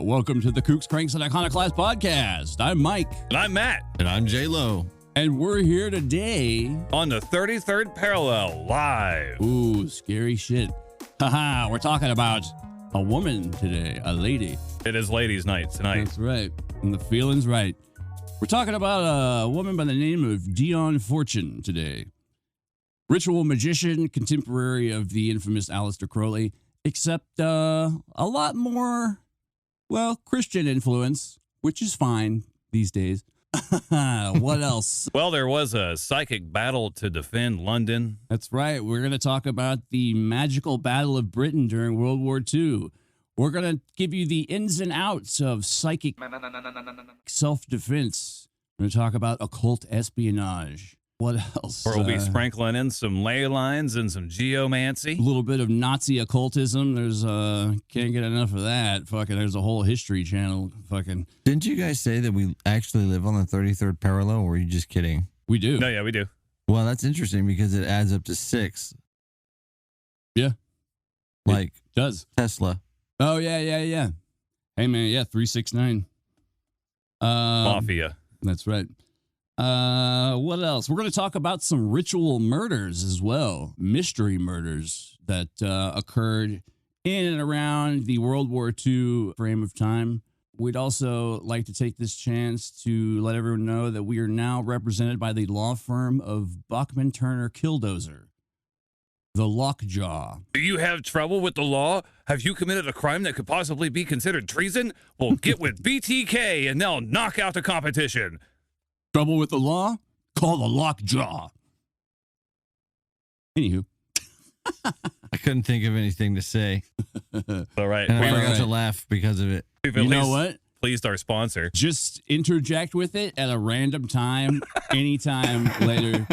Welcome to the Kooks, Cranks, and Iconoclast podcast. I'm Mike. And I'm Matt. And I'm J-Lo. And we're here today on the 33rd Parallel Live. Ooh, scary shit. Haha, we're talking about a woman today, a lady. It is ladies' night tonight. That's right. And the feeling's right. We're talking about a woman by the name of Dion Fortune today. Ritual magician, contemporary of the infamous Aleister Crowley, except a lot more, well, Christian influence, which is fine these days. What else? Well, there was a psychic battle to defend London. That's right. We're going to talk about the Magickal Battle of Britain during World War II. We're going to give you the ins and outs of psychic self-defense. We're going to talk about occult espionage. What else? We'll be sprinkling in some ley lines and some geomancy. A little bit of Nazi occultism. There's can't get enough of that. Fucking, there's a whole History Channel. Fucking. Didn't you guys say that we actually live on the 33rd parallel, or were you just kidding? We do. No, yeah, we do. Well, that's interesting because it adds up to 6. Yeah. Like it does. Tesla. Oh, yeah. Hey, man, yeah, 369. Mafia. That's right. What else? We're going to talk about some ritual murders as well. Mystery murders that occurred in and around the World War II frame of time. We'd also like to take this chance to let everyone know that we are now represented by the law firm of Bachman Turner Killdozer, the Lockjaw. Do you have trouble with the law? Have you committed a crime that could possibly be considered treason? Well, get with BTK and they'll knock out the competition. Trouble with the law? Call the Lockjaw. Anywho. I couldn't think of anything to say. All right. And I forgot to laugh because of it. We've you know what? Pleased our sponsor. Just interject with it at a random time, anytime later.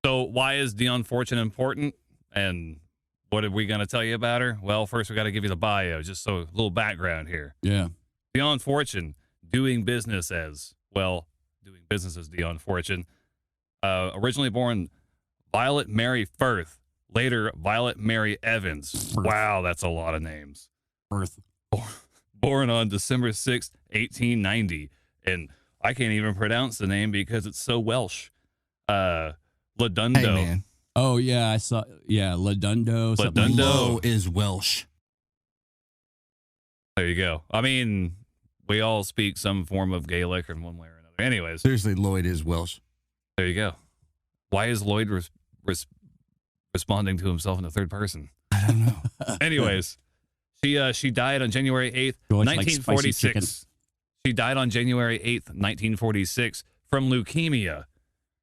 So why is Dion Fortune important? And what are we going to tell you about her? Well, first we got to give you the bio, just so a little background here. Yeah. Dion Fortune, doing business as Dion Fortune. Originally born Violet Mary Firth, later Violet Mary Evans. Firth. Wow, that's a lot of names. Firth. Born on December 6th, 1890. And I can't even pronounce the name because it's so Welsh. Ladundo. Hey, man. Oh, yeah, I saw. Yeah, Ladundo. Ladundo. Low is Welsh. There you go. I mean, we all speak some form of Gaelic in one way or another. Anyways. Seriously, Lloyd is Welsh. There you go. Why is Lloyd responding to himself in the third person? I don't know. Anyways, she died on January 8th, 1946. She died on January 8th, 1946 from leukemia.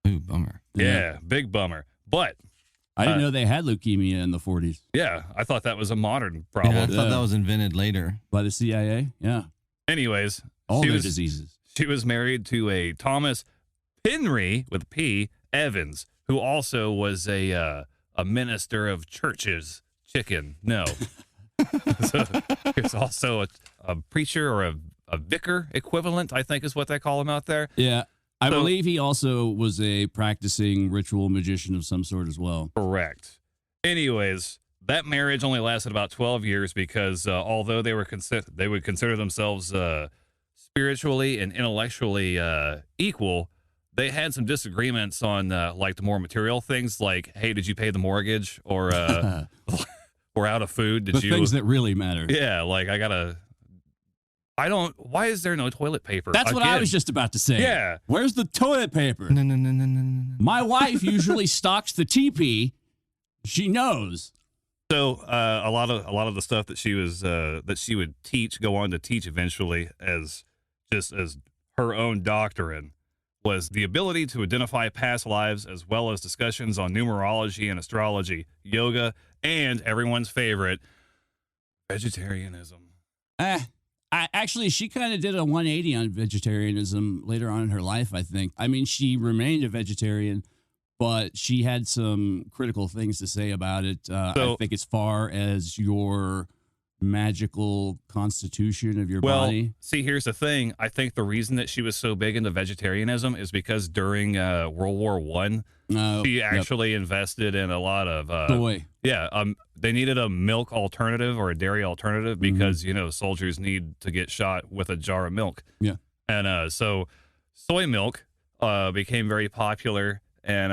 Ooh, bummer. Yeah, big bummer. But I didn't know they had leukemia in the 40s. Yeah, I thought that was a modern problem. Yeah, I thought that was invented later. By the CIA? Yeah. Anyways. All their diseases. She was married to a Thomas Penry, with a P, Evans, who also was a minister of churches. Chicken. No. So, he's also a preacher or a vicar equivalent, I think is what they call him out there. Yeah. I believe he also was a practicing ritual magician of some sort as well. Correct. Anyways, that marriage only lasted about 12 years because although they would consider themselves spiritually and intellectually equal, they had some disagreements on like the more material things, like, hey, did you pay the mortgage, or or out of food? Did the things that really matter? Yeah, like why is there no toilet paper? That's what I was just about to say. Yeah. Where's the toilet paper? No. My wife usually stocks the teepee. She knows. So a lot of the stuff that she would go on to teach eventually as her own doctrine, was the ability to identify past lives, as well as discussions on numerology and astrology, yoga, and everyone's favorite, vegetarianism. Actually, she kind of did a 180 on vegetarianism later on in her life, I think. I mean, she remained a vegetarian, but she had some critical things to say about it. I think as far as your magical constitution of your body. See, here's the thing. I think the reason that she was so big into vegetarianism is because during World War I, she actually invested in a lot of soy. Yeah, they needed a milk alternative or a dairy alternative because soldiers need to get shot with a jar of milk. Yeah, and so soy milk became very popular. And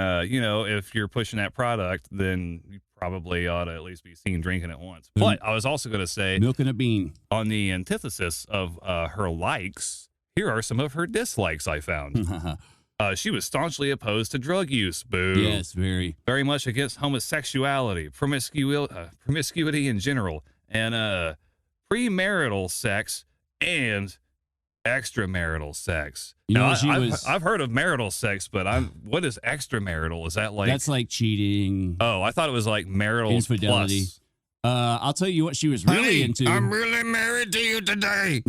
if you're pushing that product, then you probably ought to at least be seen drinking it once. But I was also going to say, milk and a bean. On the antithesis of her likes, here are some of her dislikes I found. She was staunchly opposed to drug use. Boo. Yes, very much against homosexuality, promiscuity in general, and premarital sex and extramarital sex. I've heard of marital sex, but what is extramarital? Is that like that's like cheating? Oh, I thought it was like marital infidelity. Plus. I'll tell you what she was really into. I'm really married to you today.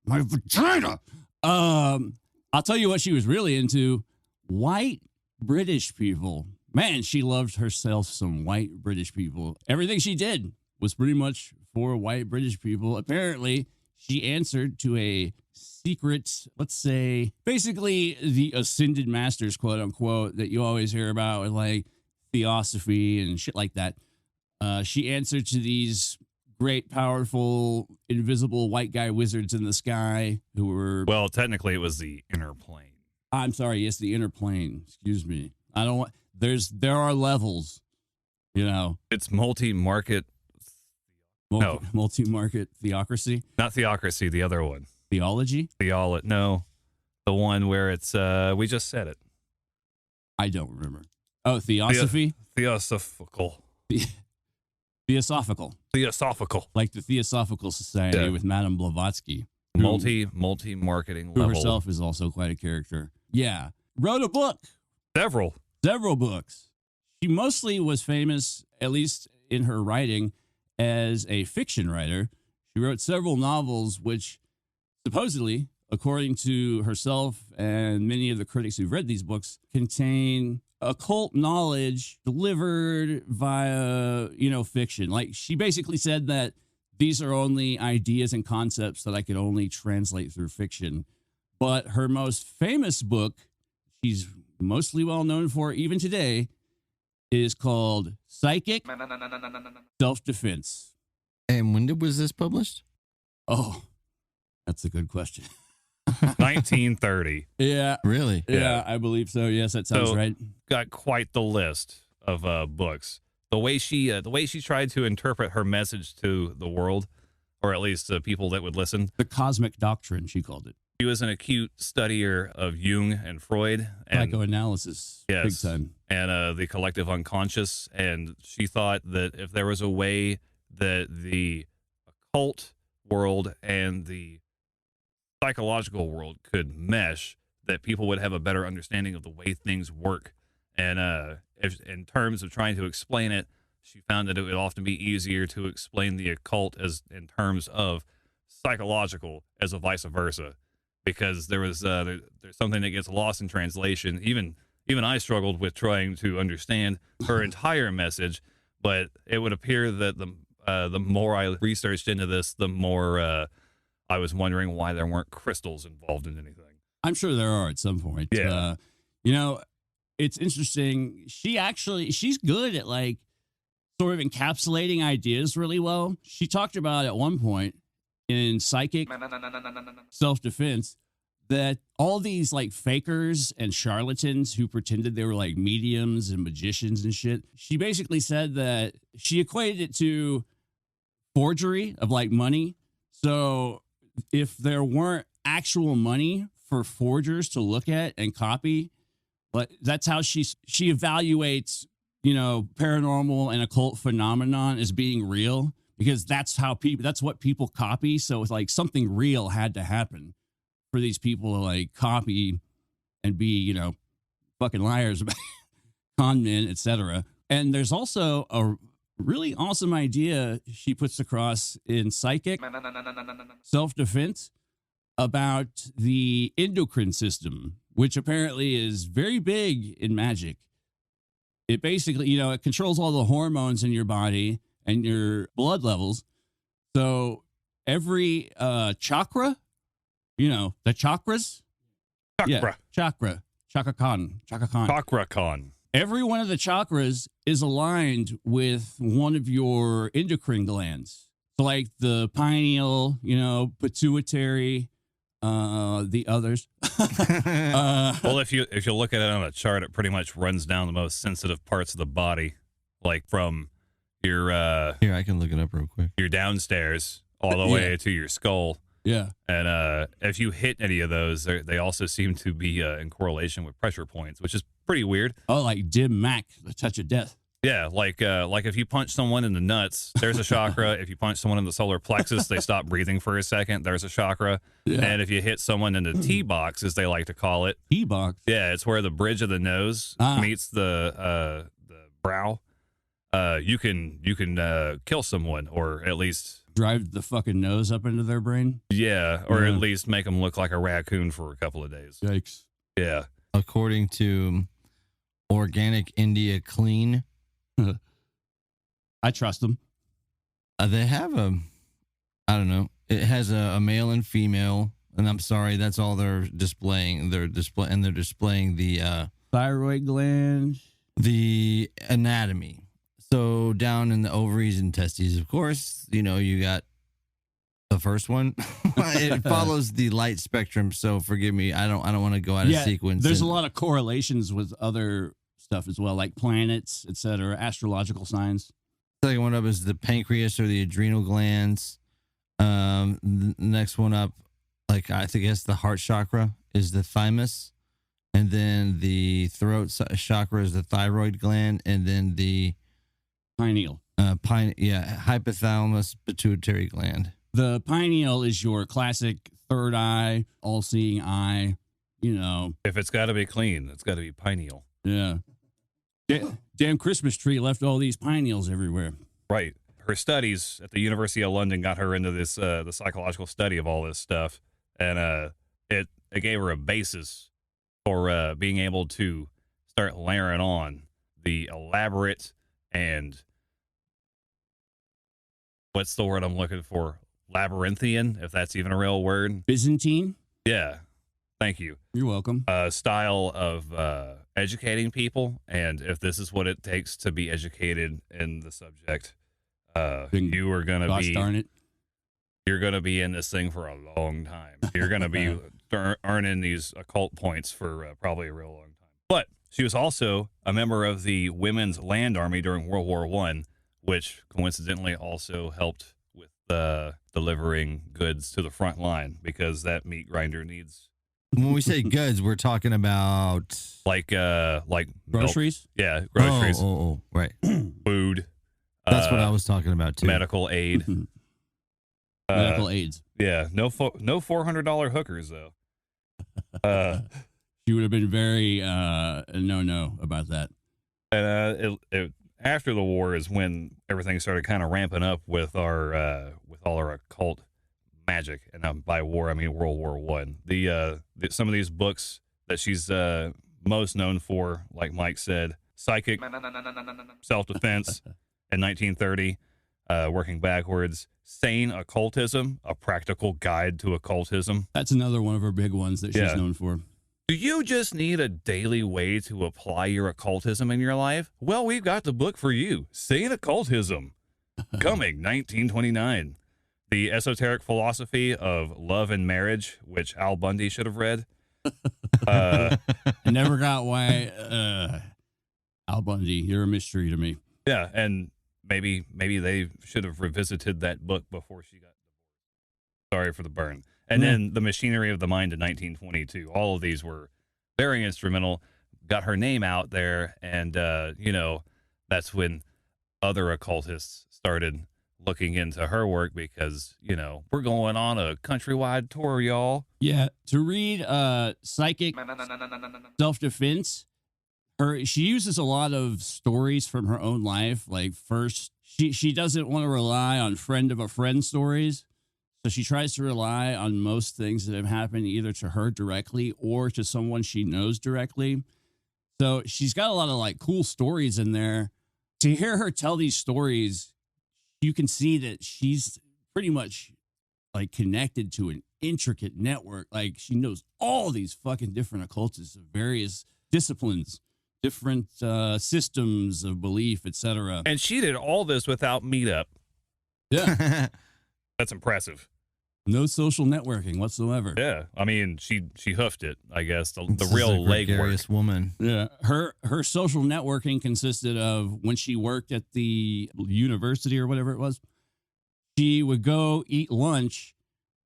My vagina. I'll tell you what she was really into. White British people. Man, she loved herself some white British people. Everything she did was pretty much for white British people. Apparently, she answered to a secret, let's say, basically the ascended masters, quote unquote, that you always hear about with like theosophy and shit like that. She answered to these great, powerful, invisible white guy wizards in the sky who were... Well, technically it was the inner plane. I'm sorry. Yes, the inner plane. Excuse me. I don't want... There are levels, It's multi-market... Multi-market theocracy? Not theocracy, the other one. Theology? No. The one where it's... we just said it. I don't remember. Oh, theosophy? Theosophical. Theosophical. Like the Theosophical Society with Madame Blavatsky. Multi-marketing who level. herself is also quite a character. Yeah. Wrote a book. Several books. She mostly was famous, at least in her writing, as a fiction writer. She wrote several novels, which supposedly, according to herself and many of the critics who've read these books, contain occult knowledge delivered via, fiction. Like, she basically said that these are only ideas and concepts that I could only translate through fiction. But her most famous book, she's mostly well known for even today, is called Psychic Self-Defense. And when was this published? Oh, that's a good question. 1930. Yeah. Really? Yeah, I believe so. Yes, that sounds right. Got quite the list of books. The way she tried to interpret her message to the world, or at least the people that would listen. The cosmic doctrine, she called it. She was an acute studier of Jung and Freud. And, psychoanalysis. Yes. Big time. And the collective unconscious. And she thought that if there was a way that the occult world and the psychological world could mesh, that people would have a better understanding of the way things work. And if, in terms of trying to explain it, she found that it would often be easier to explain the occult as in terms of psychological as a vice versa, because there's something that gets lost in translation. Even I struggled with trying to understand her entire message, but it would appear that the more I researched into this, the more I was wondering why there weren't crystals involved in anything. I'm sure there are at some point. Yeah. It's interesting. She's good at like sort of encapsulating ideas really well. She talked about at one point in Psychic Self-Defense that all these like fakers and charlatans who pretended they were like mediums and magicians and shit, she basically said that she equated it to forgery of like money. So if there weren't actual money for forgers to look at and copy, but that's how she evaluates, paranormal and occult phenomenon as being real, because that's what people copy. So it's like something real had to happen for these people to like copy and be, fucking liars, con men, etc. And there's also a really awesome idea she puts across in Psychic Self-Defense about the endocrine system, which apparently is very big in magic. It basically, it controls all the hormones in your body, and your blood levels. So every chakra, the chakras. Chakra. Yeah, Chaka Khan. Chakra Khan. Every one of the chakras is aligned with one of your endocrine glands. So like the pineal, pituitary, the others. Well, if you look at it on a chart, it pretty much runs down the most sensitive parts of the body, like from your Here, I can look it up real quick. your downstairs all the way to your skull. Yeah. And if you hit any of those, they also seem to be in correlation with pressure points, which is pretty weird. Oh, like Dim Mac, the touch of death. Yeah, like if you punch someone in the nuts, there's a chakra. If you punch someone in the solar plexus, they stop breathing for a second. There's a chakra. Yeah. And if you hit someone in the T-box, as they like to call it, T-box. yeah, it's where the bridge of the nose meets the brow. You can kill someone, or at least Drive the fucking nose up into their brain. or at least make them look like a raccoon for a couple of days. Yikes. Yeah. According to Organic India Clean, I trust them. they have I don't know. It has a male and female, and I'm sorry, that's all they're displaying. They're displaying the Thyroid gland. the anatomy. So down in the ovaries and testes, of course, you got the first one. It follows the light spectrum. So forgive me, I don't want to go out of sequence. There's a lot of correlations with other stuff as well, like planets, etc., astrological signs. Second one up is the pancreas or the adrenal glands. The next one up, I guess the heart chakra is the thymus, and then the throat chakra is the thyroid gland, and then the Pineal. hypothalamus pituitary gland. The pineal is your classic third eye, all-seeing eye. If it's got to be clean, it's got to be pineal. Yeah. Damn Christmas tree left all these pineals everywhere. Right. Her studies at the University of London got her into this the psychological study of all this stuff, and it gave her a basis for being able to start layering on the elaborate and what's the word I'm looking for? Labyrinthian, if that's even a real word. Byzantine? Yeah. Thank you. You're welcome. Style of educating people, and if this is what it takes to be educated in the subject, you are going to Gosh darn it. You're going to be in this thing for a long time. You're going to be earning these occult points for probably a real long time. But she was also a member of the Women's Land Army during World War I, which coincidentally also helped with delivering goods to the front line, because that meat grinder needs. When we say goods, we're talking about like Groceries? Milk. Yeah, groceries. Oh, right. Food. That's what I was talking about too. Medical aid. Medical aids. Yeah, no $400 hookers though. She would have been very no about that. And after the war is when everything started kind of ramping up with our with all our occult magic, and by war I mean World War I. Some of these books that she's most known for, like Mike said, Psychic Self-Defense in 1930, working backwards, Sane Occultism, A Practical Guide to Occultism. That's another one of her big ones that she's known for. Do you just need a daily way to apply your occultism in your life? Well, we've got the book for you, Sane Occultism, coming 1929. The Esoteric Philosophy of Love and Marriage, which Al Bundy should have read. I never got why Al Bundy, you're a mystery to me. Yeah, and maybe they should have revisited that book before she got divorced. Sorry for the burn. And then The Machinery of the Mind in 1922. All of these were very instrumental, got her name out there, and that's when other occultists started looking into her work, because we're going on a countrywide tour, y'all. Yeah, to read Psychic Self-Defense, she uses a lot of stories from her own life. Like, first, she doesn't want to rely on friend of a friend stories, so she tries to rely on most things that have happened either to her directly or to someone she knows directly. So she's got a lot of cool stories in there. To hear her tell these stories, you can see that she's pretty much like connected to an intricate network. Like she knows all these fucking different occultists of various disciplines, different systems of belief, etc. And she did all this without Meetup. Yeah. That's impressive. No social networking whatsoever. Yeah, I mean, she hoofed it, I guess, the This real is a legwork. gregarious woman. Yeah. Her social networking consisted of when she worked at the university or whatever it was, she would go eat lunch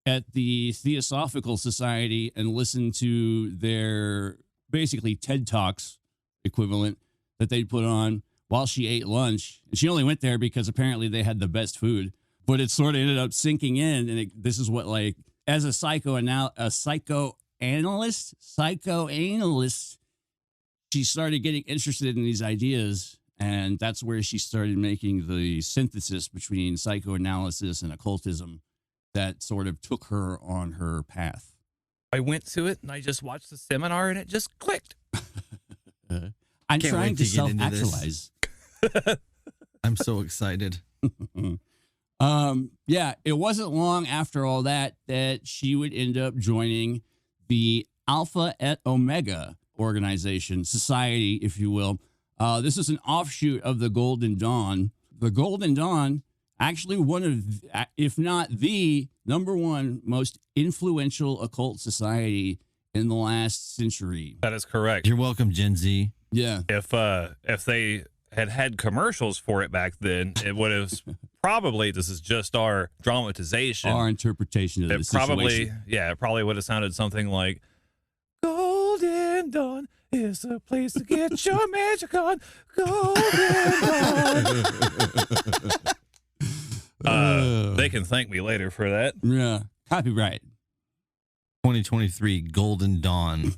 at the Theosophical Society and listen to their basically TED Talks equivalent that they'd put on while she ate lunch. And she only went there because apparently they had the best food. But it sort of ended up sinking in, and this is what, like, as a psychoanalyst, she started getting interested in these ideas, and that's where she started making the synthesis between psychoanalysis and occultism that sort of took her on her path. I went to it, and I just watched the seminar, and it just clicked. I'm Can't trying wait to to get into this. self-actualize. I'm so excited. Yeah, it wasn't long after all that she would end up joining the Alpha et Omega organization, society, if you will. This is an offshoot of the Golden Dawn. The Golden Dawn, actually one of, if not the number one most influential occult society in the last century. That is correct. You're welcome, Gen Z. Yeah. If they had commercials for it back then, it would have probably, this is just our dramatization. Our interpretation of the situation. It probably would have sounded something like, Golden Dawn is the place to get your magic on. Golden Dawn. They can thank me later for that. Yeah. Copyright. 2023 Golden Dawn.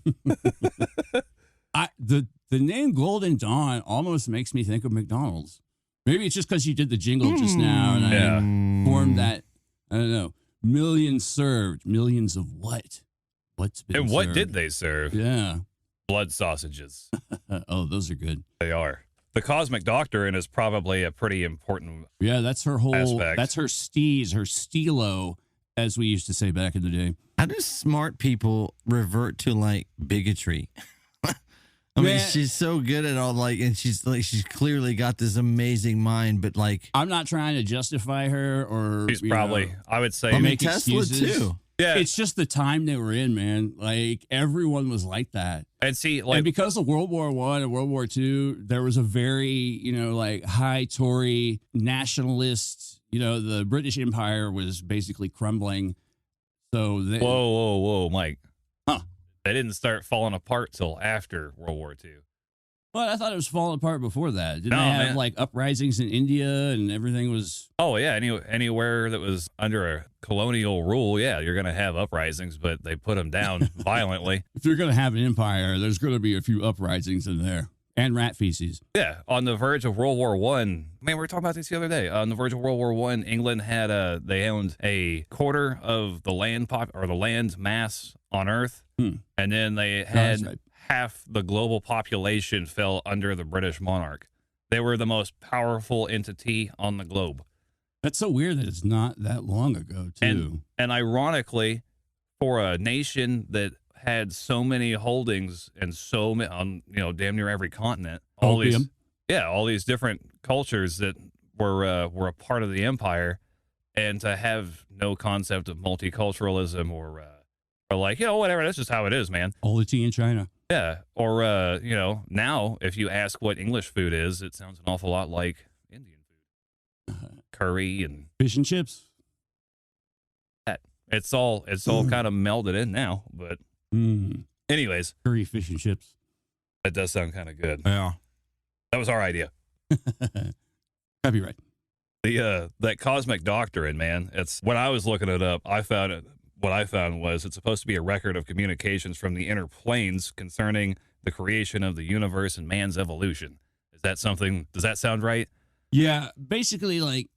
The name Golden Dawn almost makes me think of McDonald's. Maybe it's just because you did the jingle just now, and I formed that. I don't know. Millions served. Millions of what? What's been And what served? did they serve? Yeah. Blood sausages. Oh, those are good. They are. The Cosmic Doctrine is probably a pretty important. Yeah, that's her whole. Aspect. That's her steez, her stilo, as we used to say back in the day. How do smart people revert to like bigotry? I mean, Man. she's so good at all, like, and she's clearly got this amazing mind, but like, I'm not trying to justify her or. She's you probably, know, I would say, I mean, make Tesla excuses. too. yeah. It's just the time they were in, man. Like everyone was like that. And see, And like, because of World War I and World War II, there was a very, like high Tory nationalist, the British Empire was basically crumbling. So they, whoa, Mike. Huh. They didn't start falling apart till after World War II. But I thought it was falling apart before that. Didn't No, they have man. like uprisings in India and everything was? Oh, yeah. Anywhere that was under a colonial rule, yeah, you're going to have uprisings, but they put them down violently. If you're going to have an empire, there's going to be a few uprisings in there and rat feces. Yeah. On the verge of World War I, man, we were talking about this the other day. On the verge of World War I, England had they owned a quarter of the land the land mass on Earth. And then they had that's right. half the global population fell under the British monarch. They were the most powerful entity on the globe. That's so weird that it's not that long ago, too. And ironically, for a nation that had so many holdings and so many on damn near every continent, all these different cultures that were a part of the empire, and to have no concept of multiculturalism or like, whatever, that's just how it is, man. All the tea in China. Yeah. Or, now if you ask what English food is, it sounds an awful lot like Indian food. Curry and Fish and chips. that. It's all kind of melded in now. But anyways, Curry, fish and chips. that does sound kind of good. Yeah. That was our idea. Copyright. That Cosmic Doctrine, man, it's when I was looking it up, what I found was it's supposed to be a record of communications from the inner planes concerning the creation of the universe and man's evolution. Does that sound right? Yeah, basically, like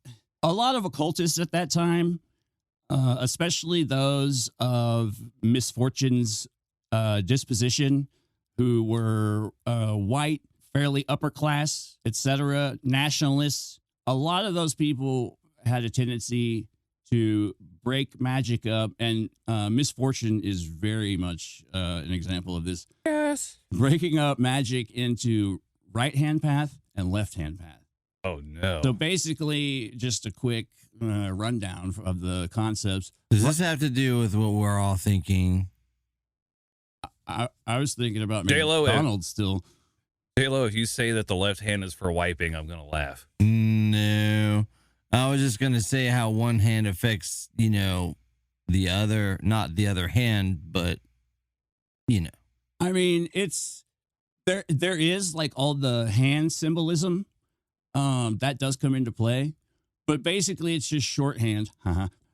a lot of occultists at that time, especially those of misfortune's disposition, who were white, fairly upper class, etc., nationalists. A lot of those people had a tendency to break magic up, and Miss Fortune is very much an example of this. Yes. Breaking up magic into right-hand path and left-hand path. Oh, no. So basically, just a quick rundown of the concepts. Does this have to do with what we're all thinking? I was thinking about J-Lo, McDonald's still. J-Lo, if you say that the left hand is for wiping, I'm going to laugh. No. I was just going to say how one hand affects, the other, not the other hand, but, I mean, it's there is like all the hand symbolism that does come into play, but basically it's just shorthand.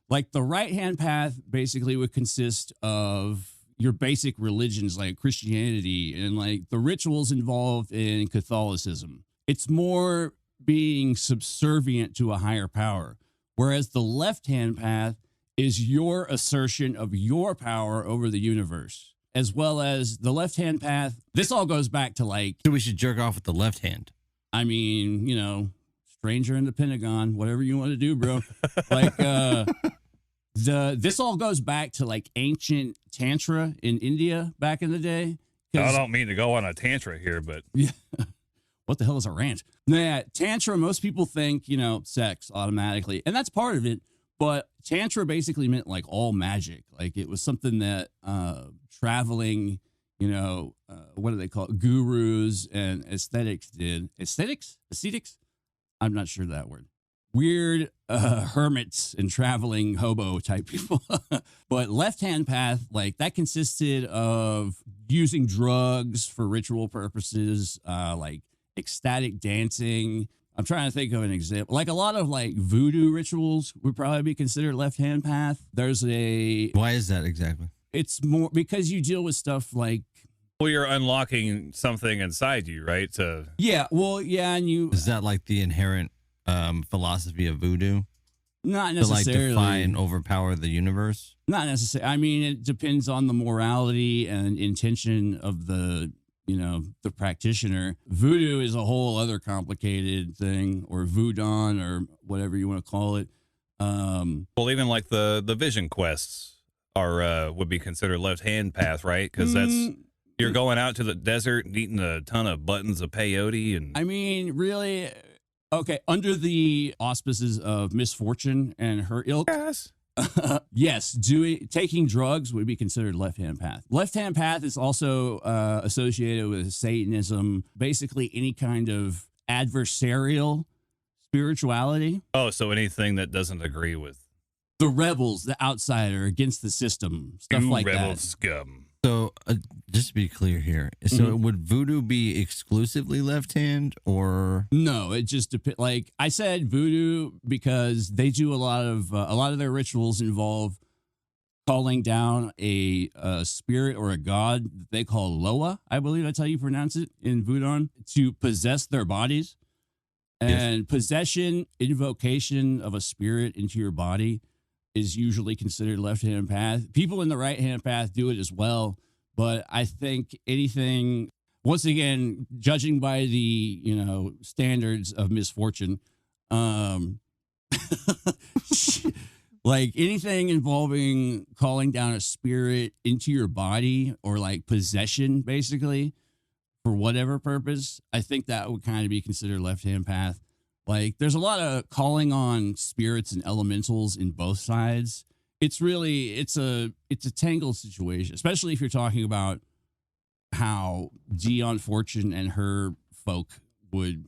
Like the right hand path basically would consist of your basic religions like Christianity and like the rituals involved in Catholicism. It's more being subservient to a higher power, whereas the left-hand path is your assertion of your power over the universe, as well as the left-hand path. This all goes back to like, so we should jerk off with the left hand. I mean, stranger in the Pentagon, whatever you want to do, bro. Like, this all goes back to like ancient tantra in India back in the day. I don't mean to go on a tantra here, but yeah. What the hell is a rant? Yeah, tantra, most people think, sex automatically, and that's part of it. But tantra basically meant like all magic. Like it was something that traveling, what do they call it? Gurus and aesthetics did. Aesthetics? Ascetics? I'm not sure that word. Weird hermits and traveling hobo type people. But left-hand path, like that consisted of using drugs for ritual purposes, like ecstatic dancing. I'm trying to think of an example. Like a lot of like voodoo rituals would probably be considered left-hand path. Why is that exactly? It's more because you deal with stuff like, well, you're unlocking something inside you, right? Yeah. Well, yeah. And is that like the inherent philosophy of voodoo? Not necessarily. To like defy and overpower the universe? Not necessarily. I mean, it depends on the morality and intention of the practitioner. Voodoo is a whole other complicated thing, or voodoo, or whatever you want to call it. Well, even like the vision quests would be considered left-hand path, right? Because you're going out to the desert and eating a ton of buttons of peyote. And I mean, really, okay, under the auspices of Miss Fortune and her ilk. Yes. Yes, taking drugs would be considered left-hand path. Left-hand path is also associated with Satanism, basically any kind of adversarial spirituality. Oh, so anything that doesn't agree with the rebels, the outsider, against the system, stuff like rebel that. Scum. So just to be clear here, so would voodoo be exclusively left-hand or no? It just depends. Like I said, voodoo because they do a lot of their rituals involve calling down a spirit or a god that they call Loa. I believe that's how you pronounce it in voodoo, to possess their bodies. And possession, invocation of a spirit into your body is usually considered left-hand path. People in the right-hand path do it as well, but I think anything, once again, judging by the, standards of Miss Fortune, like anything involving calling down a spirit into your body or like possession, basically, for whatever purpose, I think that would kind of be considered left-hand path. Like there's a lot of calling on spirits and elementals in both sides. It's really, it's a tangled situation, especially if you're talking about how Dion Fortune and her folk would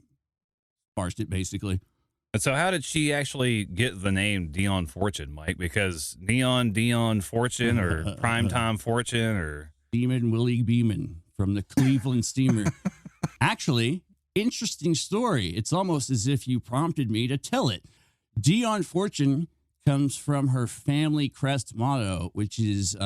parse it basically. And so how did she actually get the name Dion Fortune, Mike? Because Dion Fortune or Primetime Fortune or Demon Willie Beeman from the Cleveland Steamer. Actually, interesting story. It's almost as if you prompted me to tell it. Dion Fortune comes from her family crest motto, which is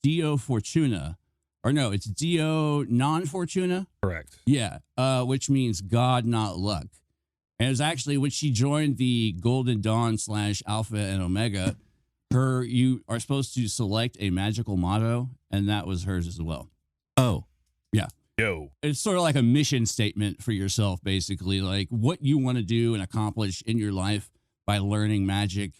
Dio Fortuna. Or no, it's Dio non Fortuna. Correct. Yeah, which means God, not luck. And it was actually when she joined the Golden Dawn / Alpha and Omega, you are supposed to select a magical motto, and that was hers as well. Oh. Yeah. Yo. It's sort of like a mission statement for yourself, basically, like what you want to do and accomplish in your life. by learning magic,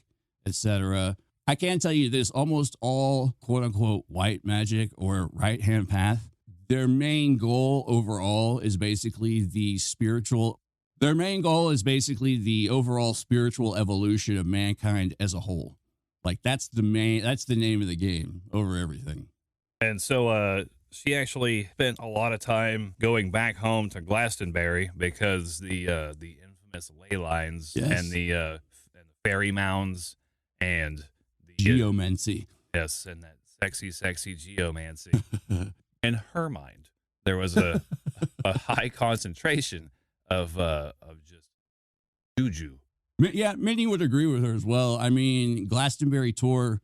etc. I can tell you this, almost all quote unquote white magic or right hand path, their main goal overall is basically the overall spiritual evolution of mankind as a whole. Like that's the name of the game over everything. And so she actually spent a lot of time going back home to Glastonbury because the infamous ley lines and the fairy mounds and the geomancy. Yes, and that sexy geomancy. In her mind, there was a high concentration of just juju. Yeah, many would agree with her as well. I mean, Glastonbury Tor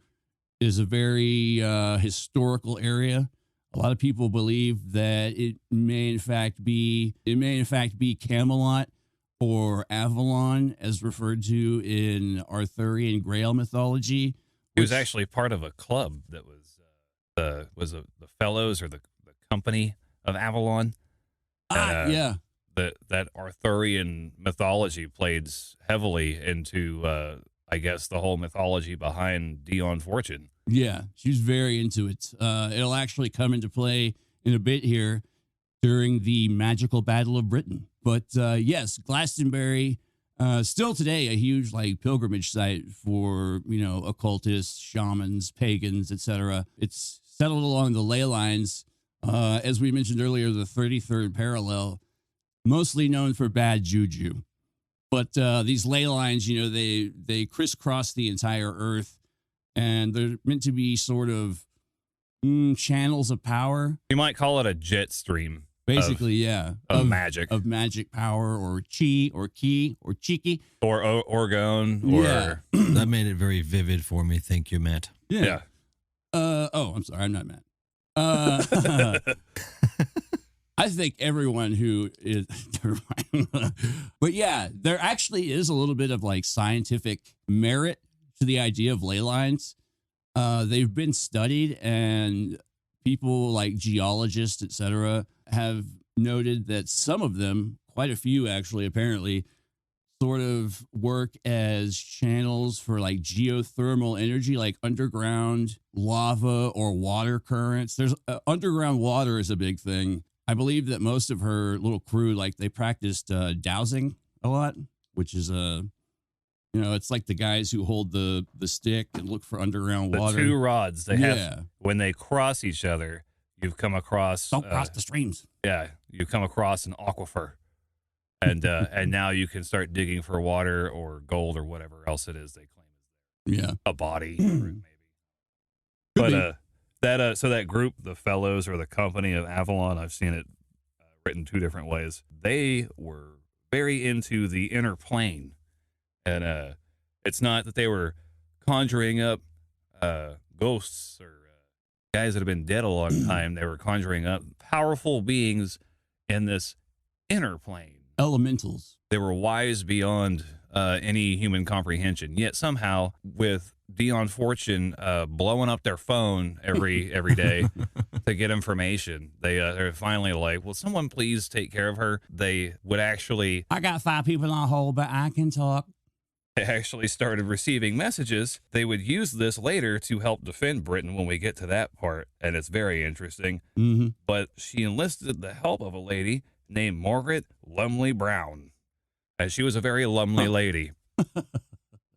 is a very historical area. A lot of people believe that it may in fact be Camelot or Avalon, as referred to in Arthurian Grail mythology. It was actually part of a club that was the Fellows or the Company of Avalon. Yeah. That Arthurian mythology plays heavily into, I guess, the whole mythology behind Dion Fortune. Yeah, she's very into it. It'll actually come into play in a bit here during the Magickal Battle of Britain. But yes, Glastonbury, still today a huge pilgrimage site for occultists, shamans, pagans, etc. It's settled along the ley lines, as we mentioned earlier, the 33rd parallel. Mostly known for bad juju. But these ley lines, they crisscross the entire earth, and they're meant to be sort of channels of power. You might call it a jet stream. Basically, of magic. Of magic power, or chi, or ki, or chiki. Or orgone. Or That made it very vivid for me. Thank you, Matt. Yeah. I'm sorry. I'm not Matt. I think everyone who is, but yeah, there actually is a little bit of scientific merit to the idea of ley lines. They've been studied, and people like geologists, etc., have noted that some of them, quite a few actually, apparently, sort of work as channels for geothermal energy, like underground lava or water currents. There's underground water is a big thing. I believe that most of her little crew, they practiced dowsing a lot, which is it's like the guys who hold the stick and look for underground water. The two rods they have, when they cross each other, you've come across. Don't cross the streams. Yeah, you come across an aquifer, and now you can start digging for water or gold or whatever else it is they claim. Yeah, a body, maybe. But so that group, the Fellows or the Company of Avalon, I've seen it written two different ways. They were very into the inner plane, and it's not that they were conjuring up ghosts or guys that have been dead a long time. They were conjuring up powerful beings in this inner plane, elementals. They were wise beyond any human comprehension. Yet somehow, with Dion Fortune blowing up their phone every day to get information, they're finally like, will someone please take care of her? They would actually, I got 5 people on hold, but I can talk. They actually started receiving messages. They would use this later to help defend Britain when we get to that part, and it's very interesting. Mm-hmm. But she enlisted the help of a lady named Margaret Lumley Brown, and she was a very lumley lady.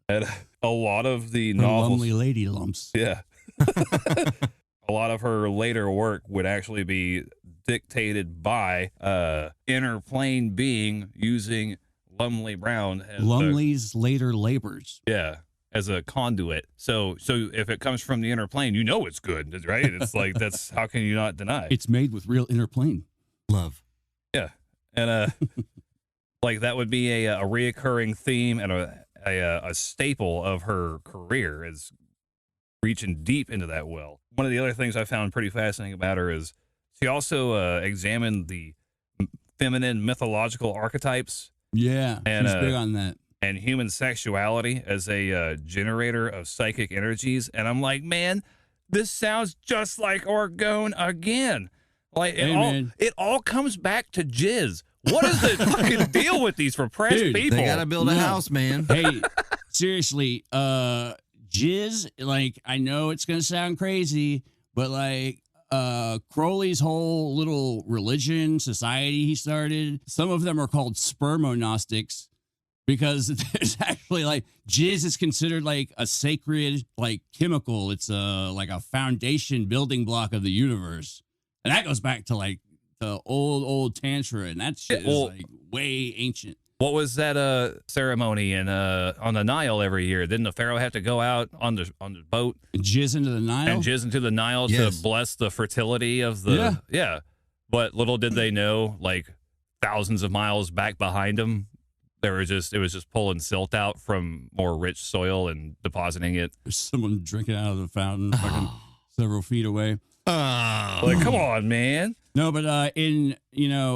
And a lot of the novels, lumley lady lumps. Yeah. A lot of her later work would actually be dictated by inner plane being using Lumley Brown as Lumley's later labors. Yeah, as a conduit. So if it comes from the inner plane, it's good, right? It's that's how can you not deny? It's made with real inner plane love. Yeah, and that would be a reoccurring theme and a staple of her career, is reaching deep into that well. One of the other things I found pretty fascinating about her is she also examined the feminine mythological archetypes. Yeah, and she's big on that. And human sexuality as a generator of psychic energies. And I'm like, man, this sounds just like Orgone again. It all comes back to jizz. What is the fucking deal with these repressed people? They gotta build a house, man. Hey, seriously, jizz, like, I know it's gonna sound crazy, but like Crowley's whole little religion society he started, some of them are called spermognostics because there's actually like jizz is considered like a sacred like chemical. It's like a foundation building block of the universe, and that goes back to like the old tantra, and that shit is like way ancient. What was that ceremony in on the Nile every year? Didn't the pharaoh have to go out on the boat and jizz into the Nile? And jizz into the Nile to bless the fertility of the But little did they know, like thousands of miles back behind them, it was just pulling silt out from more rich soil and depositing it. There's someone drinking out of the fountain fucking several feet away. Like, come on, man. No, but in,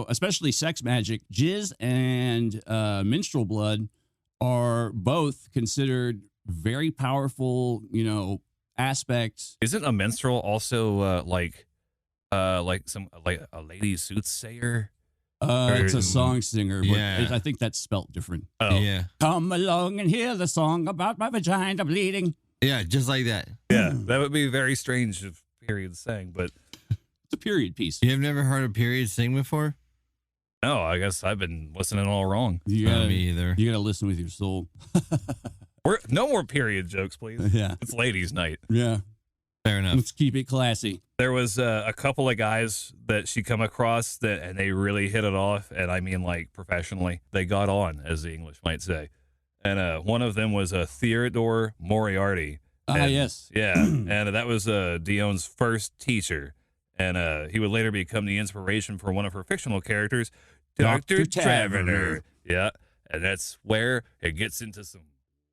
especially sex magic, jizz and menstrual blood are both considered very powerful, aspects. Isn't a minstrel also like a lady soothsayer? It's a song singer, but Yeah. I think that's spelt different. Oh. Yeah. Come along and hear the song about my vagina bleeding. Yeah, just like that. Yeah, that would be very strange if period sang, but it's a period piece. You have never heard a period sing before? No, I guess I've been listening all wrong. You gotta, me either. You gotta listen with your soul. No more period jokes, please. Yeah. It's ladies' night. Yeah. Fair enough. Let's keep it classy. There was a couple of guys that she come across and they really hit it off, and I mean like professionally. They got on, as the English might say. And one of them was Theodore Moriarty. Yes. Yeah, and that was Dion's first teacher. And he would later become the inspiration for one of her fictional characters, Dr. Taverner. Yeah, and that's where it gets into some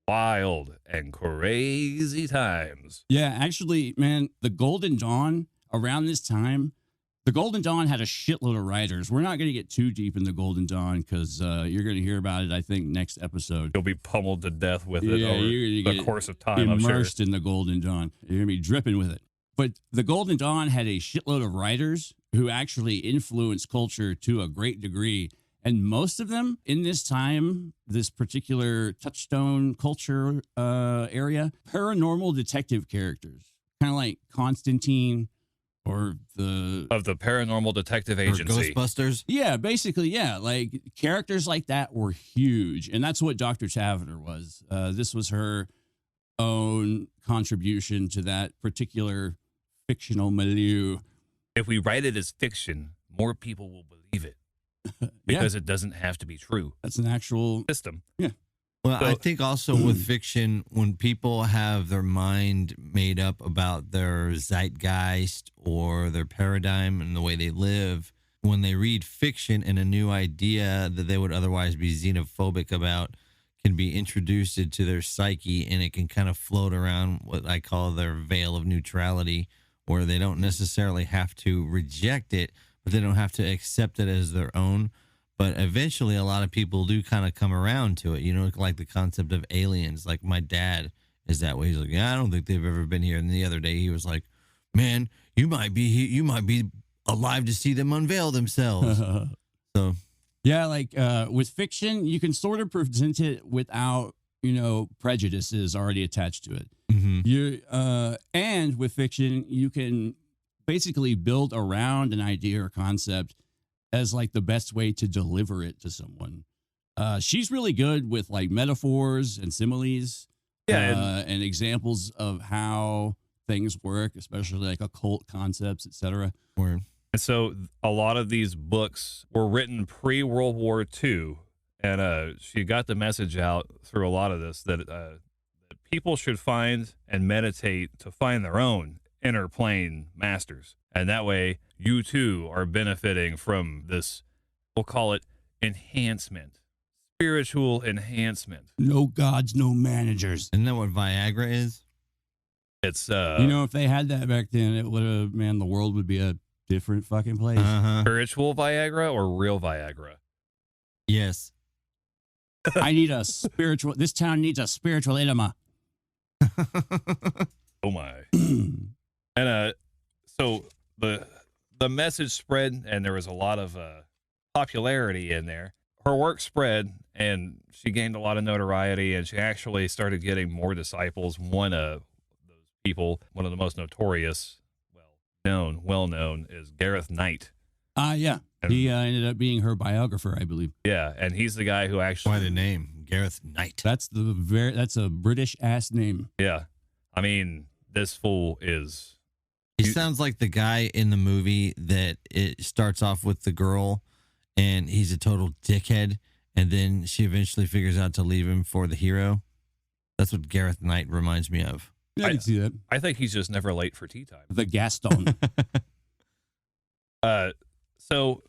wild and crazy times. Yeah, actually, man, the Golden Dawn, around this time, the Golden Dawn had a shitload of writers. We're not going to get too deep in the Golden Dawn because you're going to hear about it, I think, next episode. You'll be pummeled to death with it over the course of time, immersed I'm sure. in the Golden Dawn. You're going to be dripping with it. But the Golden Dawn had a shitload of writers who actually influenced culture to a great degree. And most of them in this time, this particular touchstone culture area, paranormal detective characters, kind of like Constantine or the Paranormal Detective Agency. Or Ghostbusters. Yeah, basically, yeah. Like characters like that were huge. And that's what Dr. Taverner was. This was her own contribution to that particular fictional milieu. If we write it as fiction, more people will believe it. Because it doesn't have to be true. That's an actual system. Yeah. Well, I think also with fiction, when people have their mind made up about their zeitgeist or their paradigm and the way they live, when they read fiction and a new idea that they would otherwise be xenophobic about can be introduced into their psyche, and it can kind of float around what I call their veil of neutrality, where they don't necessarily have to reject it, but they don't have to accept it as their own. But eventually a lot of people do kind of come around to it, like the concept of aliens. Like my dad is that way. He's like, yeah, I don't think they've ever been here. And the other day he was like, man, you might be alive to see them unveil themselves. So yeah, like with fiction, you can sort of present it without, prejudices already attached to it. Mm-hmm. And with fiction, you can basically build around an idea or concept as like the best way to deliver it to someone. She's really good with like metaphors and similes, and examples of how things work, especially like occult concepts, etc. And so a lot of these books were written pre-World War II, and she got the message out through a lot of this that people should find and meditate to find their own inner plane masters. And that way you too are benefiting from this, we'll call it enhancement, spiritual enhancement. No gods, no managers. Isn't that what Viagra is? It's if they had that back then, it would have, man, the world would be a different fucking place. Spiritual Viagra or real Viagra? Yes. I need a spiritual, this town needs a spiritual enema. Oh my. And so the message spread, and there was a lot of popularity in there. Her work spread, and she gained a lot of notoriety, and she actually started getting more disciples. One of those people, one of the most notorious, well known, is Gareth Knight. Yeah. He ended up being her biographer, I believe. Yeah, and he's the guy who actually... Why the name? Gareth Knight. That's a British-ass name. Yeah. I mean, this fool is... He sounds like the guy in the movie that it starts off with the girl, and he's a total dickhead, and then she eventually figures out to leave him for the hero. That's what Gareth Knight reminds me of. Yeah, I can see that. I think he's just never late for tea time. The Gaston. So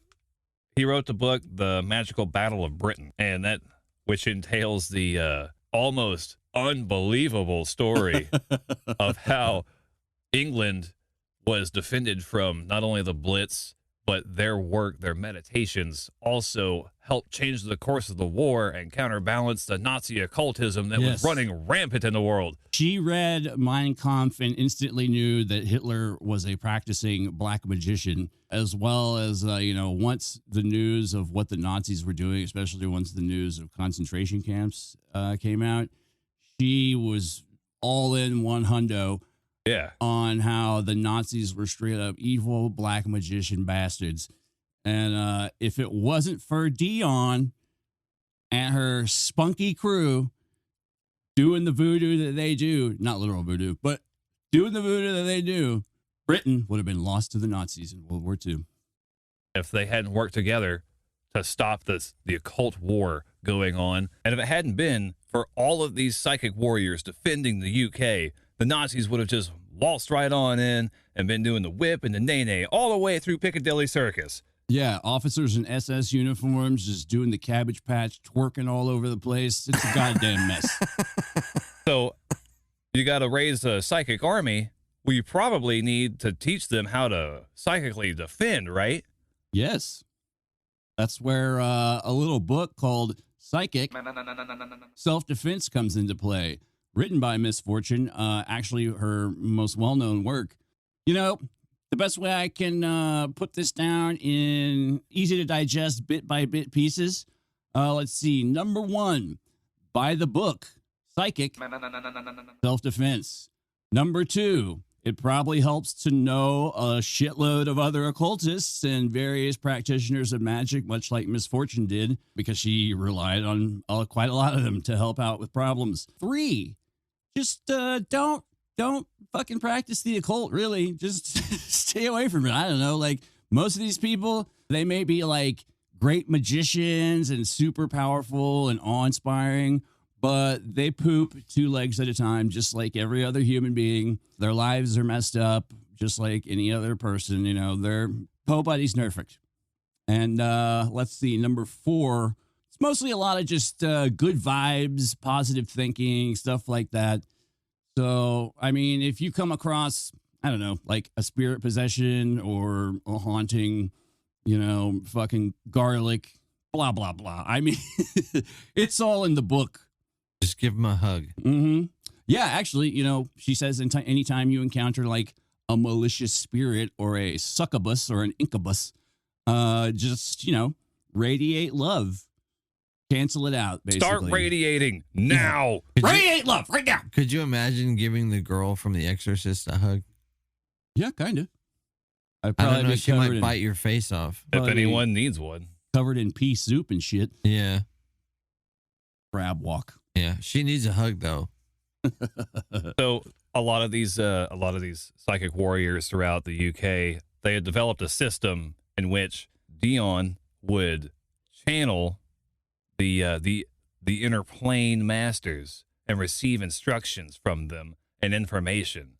he wrote the book, The Magickal Battle of Britain, and that, which entails the almost unbelievable story of how England was defended from not only the Blitz, but their work, their meditations also helped change the course of the war and counterbalance the Nazi occultism that was running rampant in the world. She read Mein Kampf and instantly knew that Hitler was a practicing black magician, as well as, once the news of what the Nazis were doing, especially once the news of concentration camps came out, she was all in one hundo. Yeah. On how the Nazis were straight up evil black magician bastards. And if it wasn't for Dion and her spunky crew doing the voodoo that they do, not literal voodoo, but doing the voodoo that they do, Britain would have been lost to the Nazis in World War II. If they hadn't worked together to stop the occult war going on, and if it hadn't been for all of these psychic warriors defending the UK, the Nazis would have just waltzed right on in and been doing the whip and the nay-nay all the way through Piccadilly Circus. Yeah, officers in SS uniforms just doing the Cabbage Patch, twerking all over the place. It's a goddamn mess. So you got to raise a psychic army. Well, you probably need to teach them how to psychically defend, right? Yes. That's where a little book called Psychic Self-Defense comes into play. Written by Miss Fortune, actually her most well-known work. The best way I can put this down in easy to digest bit-by-bit pieces. Let's see. Number 1, buy the book, Psychic Self-Defense. Number 2, it probably helps to know a shitload of other occultists and various practitioners of magic, much like Miss Fortune did, because she relied on quite a lot of them to help out with problems. 3, just don't fucking practice the occult, really. Just stay away from it. I don't know. Like, most of these people, they may be like great magicians and super powerful and awe-inspiring, but they poop 2 legs at a time, just like every other human being. Their lives are messed up, just like any other person. They're nobody's perfect. And let's see, number 4, it's mostly a lot of just good vibes, positive thinking, stuff like that. So, I mean, if you come across, I don't know, like a spirit possession or a haunting, fucking garlic, blah, blah, blah. I mean, it's all in the book. Just give them a hug. Mm-hmm. Yeah, actually, she says anytime you encounter like a malicious spirit or a succubus or an incubus, just, radiate love. Cancel it out, basically. Start radiating now. Yeah. Radiate love right now. Could you imagine giving the girl from The Exorcist a hug? Yeah, kind of. I don't know. She might bite your face off. If anyone needs one. Covered in pea soup and shit. Yeah. Crab walk. Yeah, she needs a hug though. So a lot of these psychic warriors throughout the UK, they had developed a system in which Dion would channel the inner plane masters and receive instructions from them and information.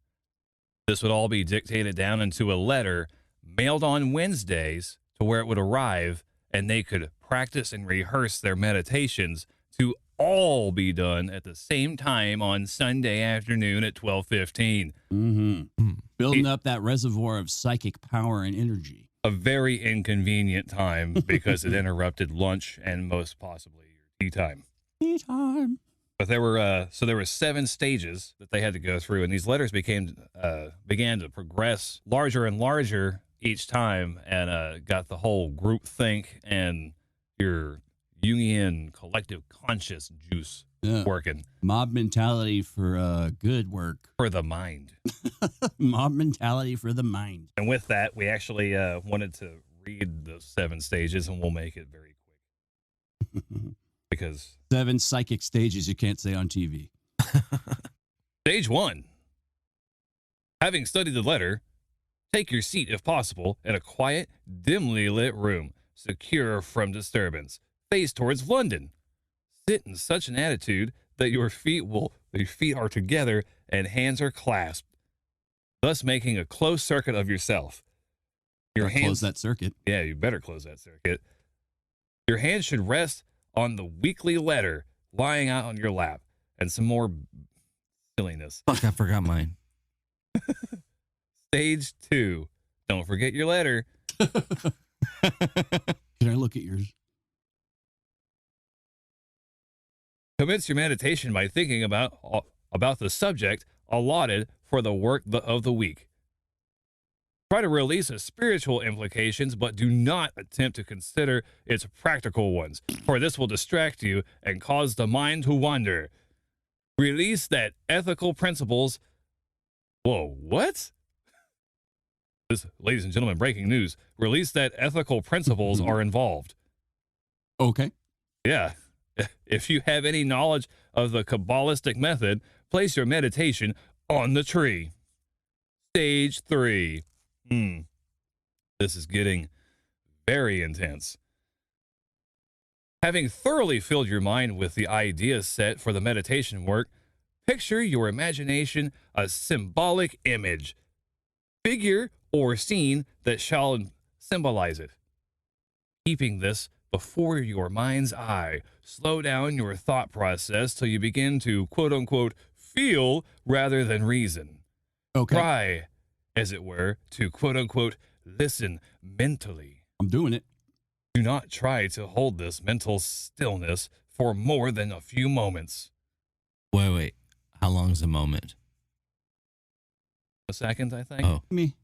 This would all be dictated down into a letter mailed on Wednesdays to where it would arrive, and they could practice and rehearse their meditations to all be done at the same time on Sunday afternoon at 12:15. Mm-hmm. Building up that reservoir of psychic power and energy. A very inconvenient time because it interrupted lunch and most possibly your tea time. Tea time. But there were 7 stages that they had to go through, and these letters began to progress larger and larger each time, and got the whole group think and your Jungian collective conscious juice working. Mob mentality for good work. For the mind. Mob mentality for the mind. And with that, we actually wanted to read the 7 stages, and we'll make it very quick. Because 7 psychic stages you can't say on TV. Stage 1. Having studied the letter, take your seat, if possible, in a quiet, dimly lit room, secure from disturbance. Face towards London. Sit in such an attitude that your feet are together and hands are clasped, thus making a closed circuit of yourself. Your hands close that circuit. Yeah, you better close that circuit. Your hands should rest on the weekly letter lying out on your lap, and some more silliness. Fuck, I forgot mine. Stage 2. Don't forget your letter. Can I look at yours? Commence your meditation by thinking about the subject allotted for the work of the week. Try to release its spiritual implications, but do not attempt to consider its practical ones, for this will distract you and cause the mind to wander. Release that ethical principles. Whoa, what? This, ladies and gentlemen, breaking news. Release that ethical principles are involved. Okay. Yeah. If you have any knowledge of the Kabbalistic method, place your meditation on the tree. Stage 3. This is getting very intense. Having thoroughly filled your mind with the idea set for the meditation work, picture your imagination a symbolic image, figure, or scene that shall symbolize it. Keeping this before your mind's eye, slow down your thought process till you begin to, quote-unquote, feel rather than reason. Okay. Try, as it were, to, quote-unquote, listen mentally. I'm doing it. Do not try to hold this mental stillness for more than a few moments. Wait. How long is a moment? A second, I think. Oh. Me.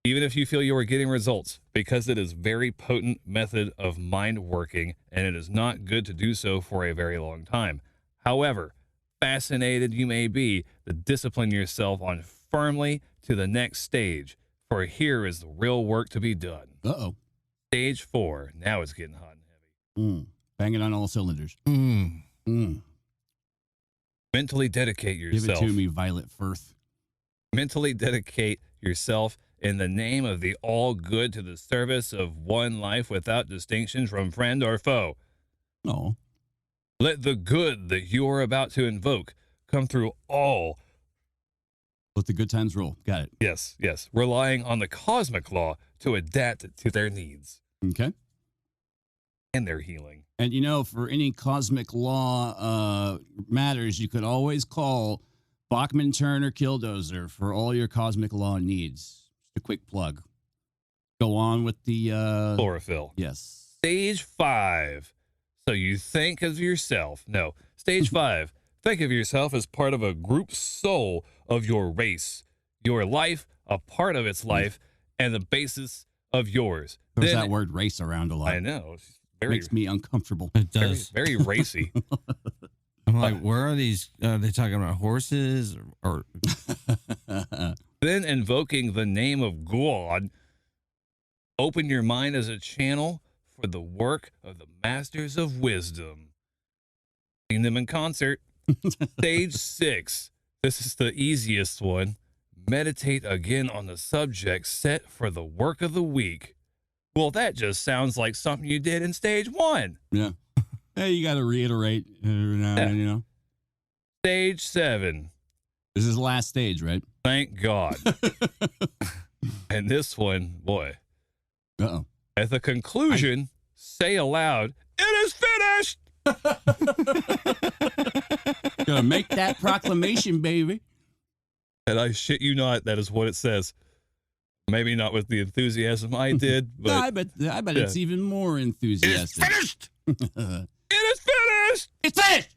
Even if you feel you are getting results, because it is very potent method of mind working, and it is not good to do so for a very long time. However, fascinated you may be to discipline yourself on firmly to the next stage, for here is the real work to be done. Uh-oh. Stage 4. Now it's getting hot and heavy. Banging on all cylinders. Mentally dedicate yourself. Give it to me, Violet Firth. Mentally dedicate yourself in the name of the all good to the service of one life without distinction from friend or foe. Oh. Let the good that you are about to invoke come through all. Let the good times roll. Got it. Yes. Relying on the cosmic law to adapt to their needs. Okay. And their healing. And, for any cosmic law matters, you could always call Bachman Turner Killdozer for all your cosmic law needs. Just a quick plug. Go on with the chlorophyll. Yes. Stage 5. So you think of yourself. No. Stage 5. Think of yourself as part of a group soul of your race, your life, a part of its life, and the basis of yours. There's that word race around a lot. I know. Makes me uncomfortable. It does. Very racy. I'm like, where are these? Are they talking about horses or? Then invoking the name of God, open your mind as a channel for the work of the masters of wisdom. Sing them in concert. Stage 6. This is the easiest one. Meditate again on the subject set for the work of the week. Well, that just sounds like something you did in stage 1. Yeah. Hey, you got to reiterate every now and then, Stage 7. This is the last stage, right? Thank God. And this one, boy. Uh-oh. At the conclusion, say aloud, "It is finished!" Gonna make that proclamation, baby. And I shit you not, that is what it says. Maybe not with the enthusiasm I did, but No, I bet it's even more enthusiastic. It is finished! It is finished! It's finished!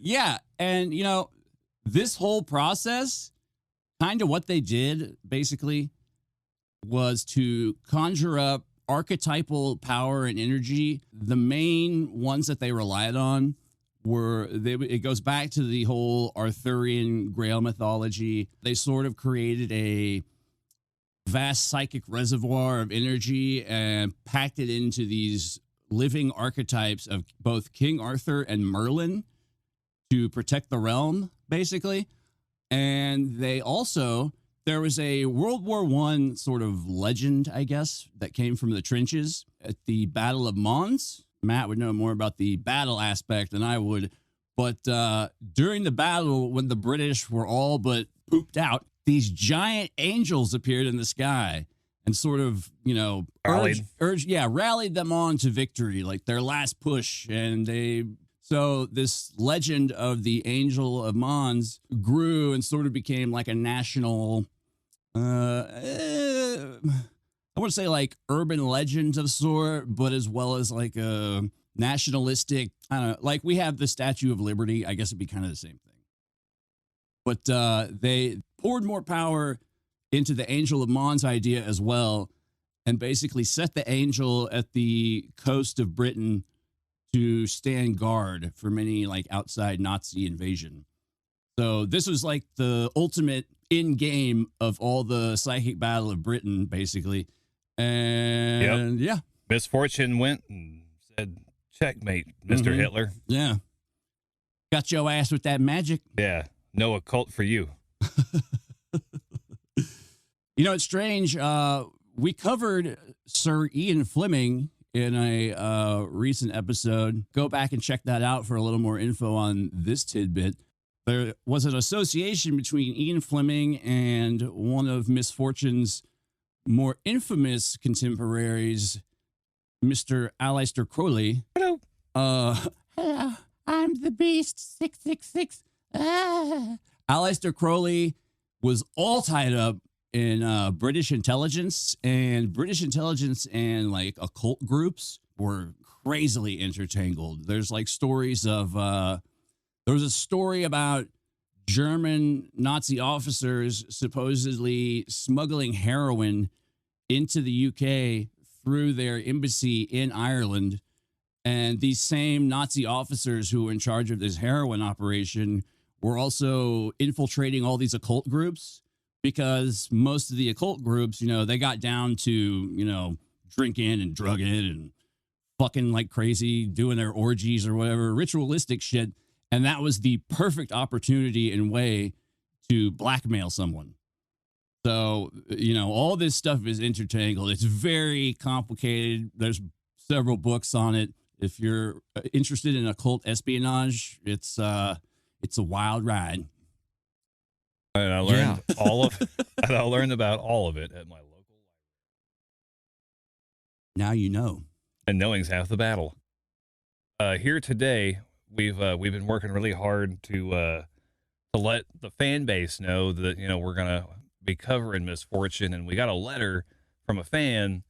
Yeah, and this whole process, kind of what they did basically was to conjure up archetypal power and energy, the main ones that they relied on it goes back to the whole Arthurian Grail mythology. They sort of created a vast psychic reservoir of energy and packed it into these living archetypes of both King Arthur and Merlin to protect the realm, basically. And there was a World War I sort of legend, I guess, that came from the trenches at the Battle of Mons. Matt would know more about the battle aspect than I would. But during the battle, when the British were all but pooped out, these giant angels appeared in the sky and sort of, rallied them on to victory, like their last push. And so this legend of the Angel of Mons grew and sort of became like a national, I want to say like urban legend of sort, but as well as like a nationalistic, I don't know, like we have the Statue of Liberty. I guess it'd be kind of the same thing. But they poured more power into the Angel of Mons idea as well, and basically set the angel at the coast of Britain to stand guard from any like outside Nazi invasion. So this was like the ultimate end game of all the psychic battle of Britain, basically. And yeah, Miss Fortune went and said, "Checkmate, Mr. Hitler." Yeah. Got your ass with that magic. Yeah. No occult for you. It's strange. We covered Sir Ian Fleming in a recent episode. Go back and check that out for a little more info on this tidbit. There was an association between Ian Fleming and one of Miss Fortune's more infamous contemporaries, Mr. Aleister Crowley. Hello. Hello, I'm the Beast 666. Aleister Crowley was all tied up in British intelligence and like occult groups were crazily intertangled. There's like stories of there was a story about German Nazi officers supposedly smuggling heroin into the UK through their embassy in Ireland. And these same Nazi officers who were in charge of this heroin operation were also infiltrating all these occult groups, because most of the occult groups, they got down to, drinking and drugging and fucking like crazy, doing their orgies or whatever, ritualistic shit. And that was the perfect opportunity and way to blackmail someone. So, all this stuff is intertangled. It's very complicated. There's several books on it. If you're interested in occult espionage, it's a wild ride. And I learned I learned about all of it at my local library. Now you know. And knowing's half the battle. Here today, we've been working really hard to let the fan base know that we're gonna be covering Miss Fortune, and we got a letter from a fan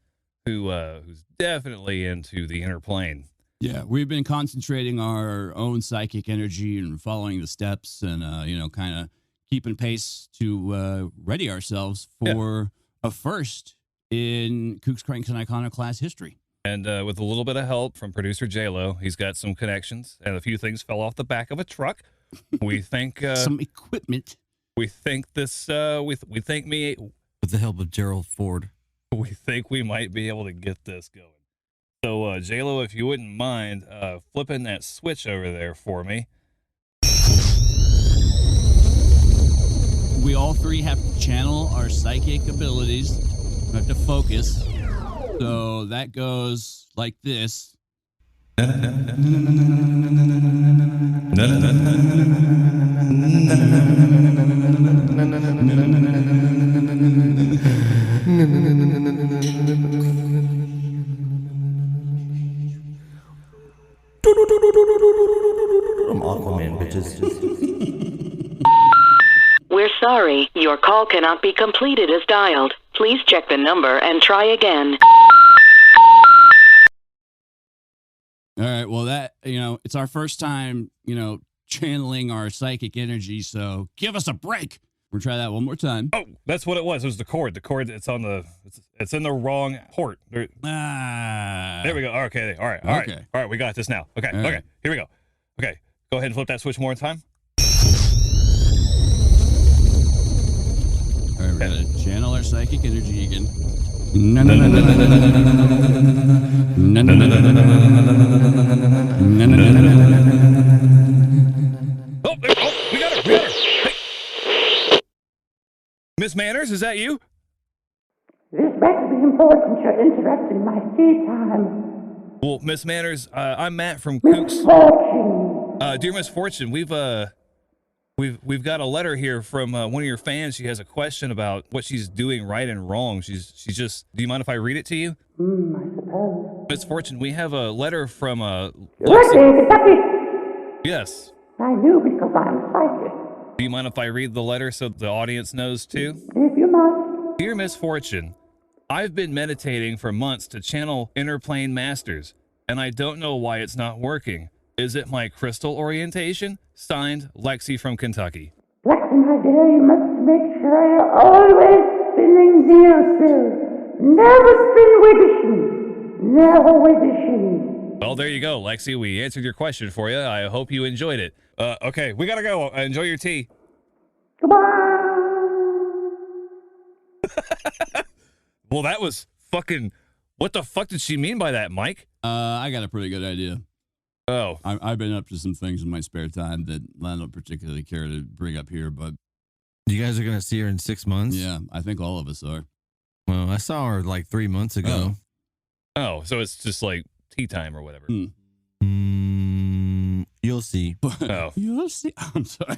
who's definitely into the inner plane. Yeah, we've been concentrating our own psychic energy and following the steps, and kind of keeping pace to ready ourselves for a first in Kooks, Cranks, and Iconoclast history. And with a little bit of help from producer J-Lo, he's got some connections, and a few things fell off the back of a truck. We think some equipment. We think this. We think with the help of Gerald Ford. We think we might be able to get this going. So J-Lo, if you wouldn't mind flipping that switch over there for me. We all three have to channel our psychic abilities. We have to focus. So that goes like this. I'm Aquaman, bitches. We're sorry, your call cannot be completed as dialed. Please check the number and try again. All right, well, that, it's our first time, channeling our psychic energy, so give us a break. We'll try that one more time. Oh, that's what it was. It was the cord. The cord. It's on the. It's in the wrong port. There we go. Okay. All right. All right. We got this now. Okay. All right. Okay. Here we go. Okay. Go ahead and flip that switch more time. All right. We're gonna channel our psychic energy again. No, no, no, no, no, no, no, no, no, no, no, no, no, Oh, we got her. We got her. Hey. Miss Manners, is that you? This better be important. You're interrupting my tea time. Well, Miss Manners, I'm Matt from Kooks. Fortune. Dear Miss Fortune, we've got a letter here from one of your fans. She has a question about what she's doing right and wrong. She's just. Do you mind if I read it to you? I suppose. Miss Fortune, we have a letter from Right there, Kentucky. Yes. I knew because I'm psychic. Do you mind if I read the letter so the audience knows too? If you must. Dear Miss Fortune, I've been meditating for months to channel interplane masters, and I don't know why it's not working. Is it my crystal orientation? Signed, Lexi from Kentucky. Lexi, my dear, you must make sure you're always spinning geosphere. Never spin Widdishin. Never Widdishin. Well, there you go, Lexi. We answered your question for you. I hope you enjoyed it. Okay, we gotta go. Enjoy your tea. Goodbye. Well, that was fucking... What the fuck did she mean by that, Mike? I got a pretty good idea. Oh. I've been up to some things in my spare time that I don't particularly care to bring up here, but You guys are going to see her in 6 months? yeah, I think all of us are. Well, I saw her like 3 months ago. Oh, so it's just like tea time or whatever. You'll see. Oh. You'll see. I'm sorry.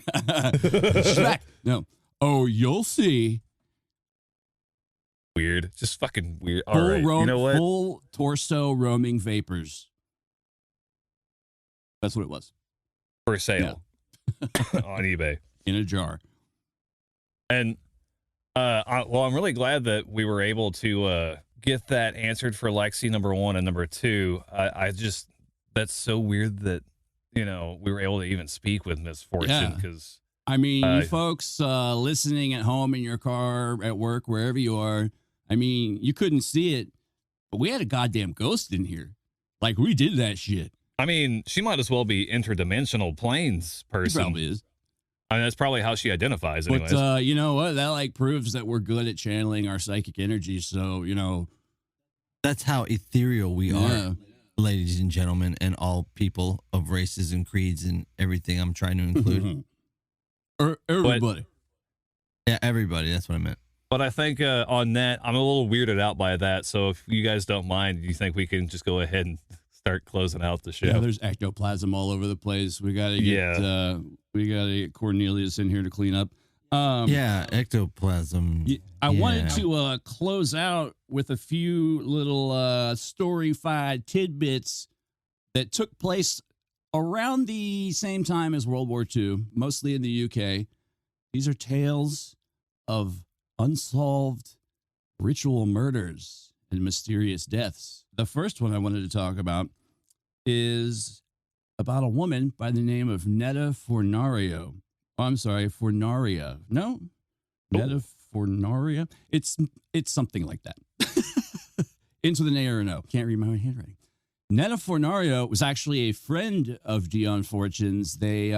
Smack. No. Oh, you'll see. Weird. Just fucking weird. All right. You know what? Full torso roaming vapors. That's what it was. For sale on eBay. In a jar. And I'm really glad that we were able to get that answered for Lexi, number one, and number two. I just, that's so weird that, you know, we were able to even speak with Miss Fortune because I mean, you folks listening at home, in your car, at work, wherever you are, I mean, you couldn't see it, but we had a goddamn ghost in here. Like, we did that shit. I mean, she might as well be interdimensional planes person. She probably is. I mean, that's probably how she identifies anyways. But you know what? That like proves that we're good at channeling our psychic energy. So, you know, That's how ethereal we are, ladies and gentlemen, and all people of races and creeds and everything I'm trying to include. Everybody. Yeah, everybody. That's what I meant. But I think on that, I'm a little weirded out by that. So if you guys don't mind, do you think we can just go ahead and start closing out the show? Yeah, there's ectoplasm all over the place. We gotta get Cornelius in here to clean up. Yeah, ectoplasm. I wanted to close out with a few little story-fied tidbits that took place around the same time as World War II, mostly in the UK. These are tales of unsolved ritual murders and mysterious deaths. The first one I wanted to talk about is about a woman by the name of Netta Fornario. Oh, I'm sorry, Fornaria. No? Netta Fornaria? It's something like that. Into the nay or no. Can't read my own handwriting. Netta Fornario was actually a friend of Dion Fortune's. They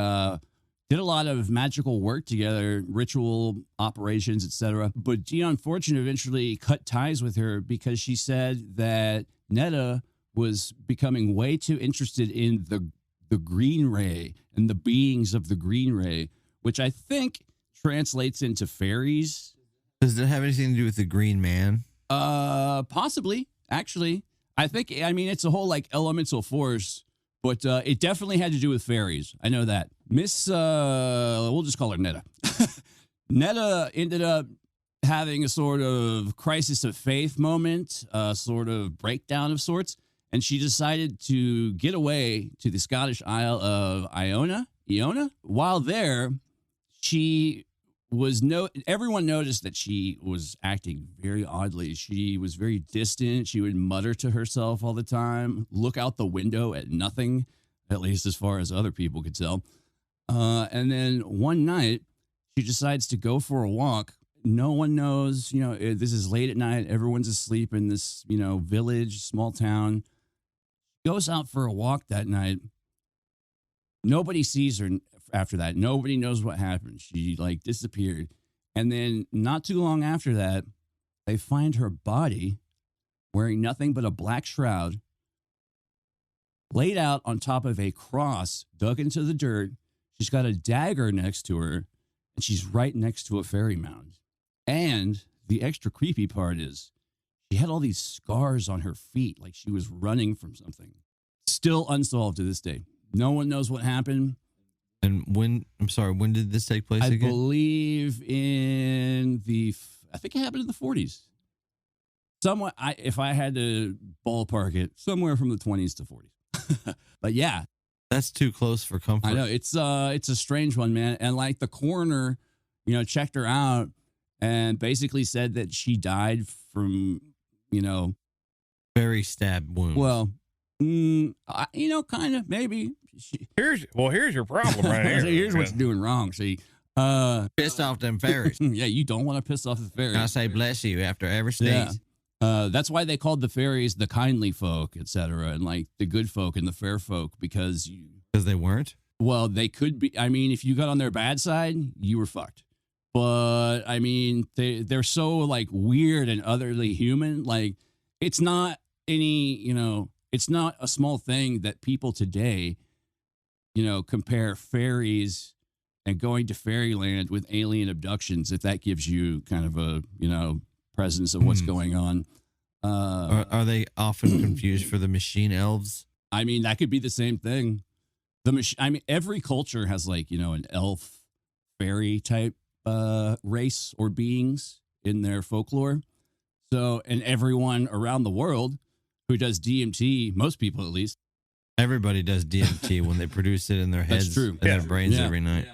did a lot of magical work together, ritual operations, etc. But Dion Fortune eventually cut ties with her because she said that Netta was becoming way too interested in the green ray and the beings of the green ray, which I think translates into fairies. Does it have anything to do with the Green Man? Possibly, actually. I mean, it's a whole like elemental force, but it definitely had to do with fairies. I know that. We'll just call her Netta. Netta ended up having a sort of crisis of faith moment, a sort of breakdown of sorts, and she decided to get away to the Scottish Isle of Iona. While there, everyone noticed that she was acting very oddly. She was very distant. She would mutter to herself all the time, look out the window at nothing, at least as far as other people could tell. And then one night, She decides to go for a walk. No one knows, this is late at night. Everyone's asleep in this, village, small town. Goes out for a walk that night. Nobody sees her after that. Nobody knows what happened. She disappeared. And then not too long after that, they find her body wearing nothing but a black shroud, laid out on top of a cross dug into the dirt. She's got a dagger next to her, and she's right next to a fairy mound. And the extra creepy part is she had all these scars on her feet, like she was running from something. Still unsolved to this day. No one knows what happened. And when did this take place I again? believe I think it happened in the 40s. Somewhat, if I had to ballpark it, somewhere from the 20s to 40s. But yeah. That's too close for comfort. I know. It's a strange one, man. And the coroner, checked her out and basically said that she died from, very stab wounds. well, kind of, maybe. Here's your problem right here. Here's what you're doing wrong. See, pissed off them fairies. yeah, you don't want to piss off the fairies. I say bless you after every sneeze. Yeah. That's why they called the fairies the kindly folk, etc., and the good folk and the fair folk, because they weren't. Well, they could be. I mean, if you got on their bad side, you were fucked. But I mean, they're so weird and utterly human. It's not it's not a small thing that people today, compare fairies and going to fairyland with alien abductions. If that gives you kind of a presence of what's going on. Are they often confused for the machine elves? I mean, that could be the same thing. Every culture has an elf fairy type race or beings in their folklore. So, and everyone around the world who does DMT, most people at least. Everybody does DMT when they produce it in their heads That's true. and their brains every night.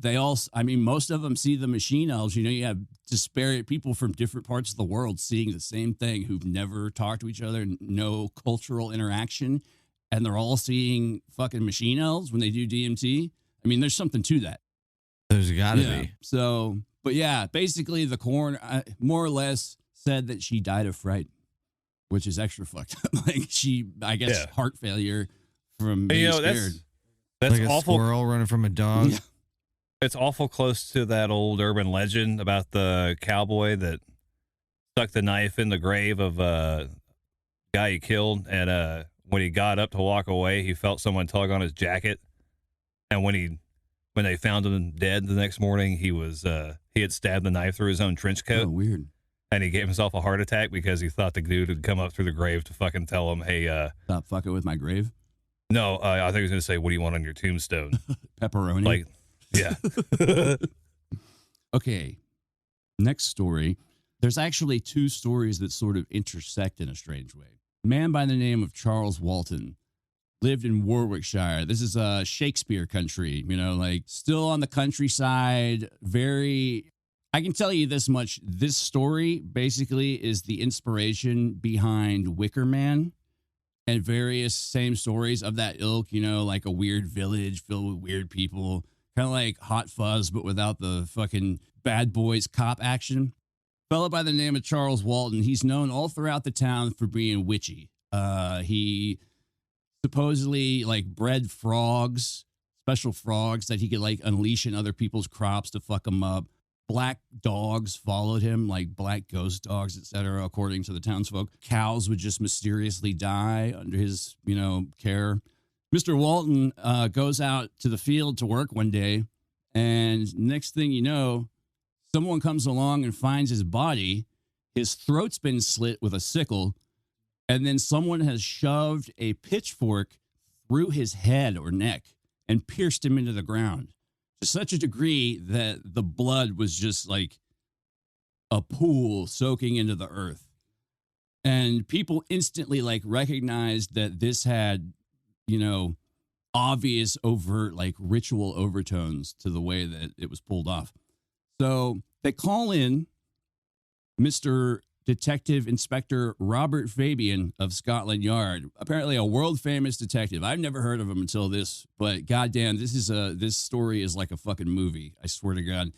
They all, most of them see the machine elves. You have disparate people from different parts of the world seeing the same thing who've never talked to each other, no cultural interaction, and they're all seeing fucking machine elves when they do DMT. I mean, there's something to that. There's got to be. So, but yeah, basically the coroner more or less said that she died of fright, which is extra fucked up. I guess, heart failure from being scared. That's like a awful. Squirrel running from a dog. Yeah. It's awful close to that old urban legend about the cowboy that stuck the knife in the grave of a guy he killed, and when he got up to walk away, he felt someone tug on his jacket, and when they found him dead the next morning, he had stabbed the knife through his own trench coat. Oh, weird. And he gave himself a heart attack because he thought the dude would come up through the grave to fucking tell him, hey, stop fucking with my grave. No, I think he was going to say, what do you want on your tombstone? Pepperoni. Yeah. Okay. Next story. There's actually two stories that sort of intersect in a strange way. A man by the name of Charles Walton lived in Warwickshire. This is Shakespeare country, still on the countryside. I can tell you this much. This story basically is the inspiration behind Wicker Man and various same stories of that ilk, like a weird village filled with weird people, kind of like Hot Fuzz, but without the fucking bad boys cop action. Fellow by the name of Charles Walton, he's known all throughout the town for being witchy. He supposedly bred frogs, special frogs that he could unleash in other people's crops to fuck them up. Black dogs followed him, like black ghost dogs, etc., according to the townsfolk. Cows would just mysteriously die under his, care. Mr. Walton goes out to the field to work one day, and next thing you know, someone comes along and finds his body. His throat's been slit with a sickle, and then someone has shoved a pitchfork through his head or neck and pierced him into the ground. To such a degree that the blood was just like a pool soaking into the earth. And people instantly recognized that this had, obvious overt ritual overtones to the way that it was pulled off. So they call in Mr. Detective Inspector Robert Fabian of Scotland Yard, apparently a world famous detective. I've never heard of him until this, but goddamn, this story is like a fucking movie. I swear to God.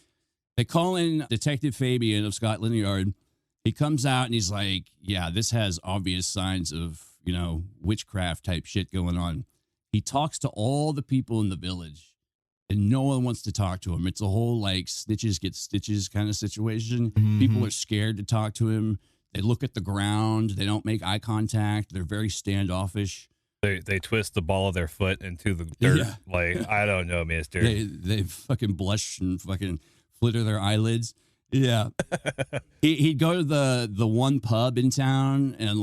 They call in Detective Fabian of Scotland Yard. He comes out and he's like, yeah, this has obvious signs of, witchcraft type shit going on. He talks to all the people in the village and no one wants to talk to him. It's a whole like snitches get stitches kind of situation. Mm-hmm. People are scared to talk to him. They look at the ground. They don't make eye contact. They're very standoffish. They twist the ball of their foot into the dirt. Yeah. Like, I don't know, mister. They fucking blush and fucking flitter their eyelids. Yeah. He'd go to the one pub in town and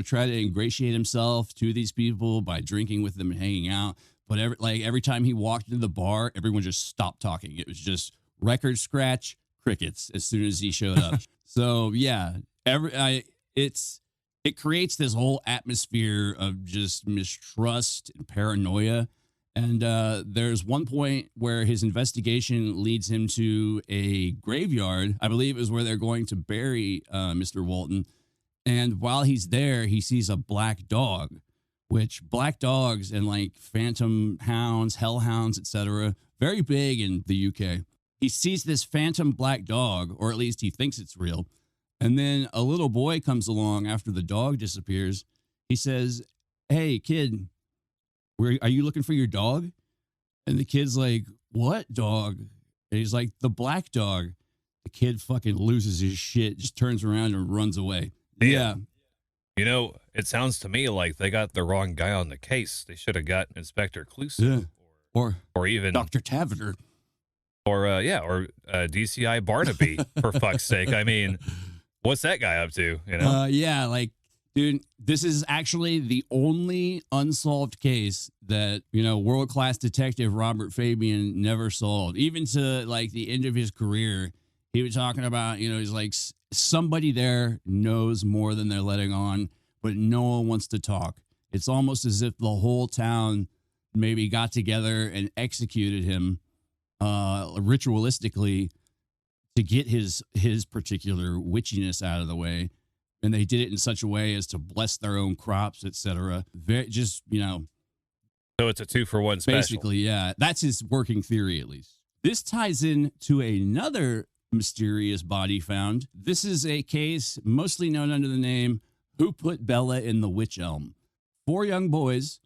try to ingratiate himself to these people by drinking with them and hanging out. But every time he walked into the bar, everyone just stopped talking. It was just record scratch, crickets as soon as he showed up. So yeah, it creates this whole atmosphere of just mistrust and paranoia. And there's one point where his investigation leads him to a graveyard. I believe is where they're going to bury Mr. Walton. And while he's there, he sees a black dog, which black dogs and like phantom hounds, hellhounds, etc., very big in the UK. He sees this phantom black dog, or at least he thinks it's real. And then a little boy comes along after the dog disappears. He says, "Hey, kid, are you looking for your dog?" And the kid's like, "What dog?" And he's like, "The black dog." The kid fucking loses his shit, just turns around and runs away. Yeah. It sounds to me like they got the wrong guy on the case. They should have got Inspector Cluse. Yeah. Or even Dr. Tavener. Or DCI Barnaby, for fuck's sake. I mean, what's that guy up to? Dude, this is actually the only unsolved case that, world-class detective Robert Fabian never solved. Even to, the end of his career, he was talking about, he's like, somebody there knows more than they're letting on, but no one wants to talk. It's almost as if the whole town maybe got together and executed him ritualistically to get his particular witchiness out of the way. And they did it in such a way as to bless their own crops, etc. So it's a 2-for-1 special. Basically, yeah. That's his working theory, at least. This ties in to another mysterious body found. This is a case mostly known under the name Who Put Bella in the Witch Elm? 4 young boys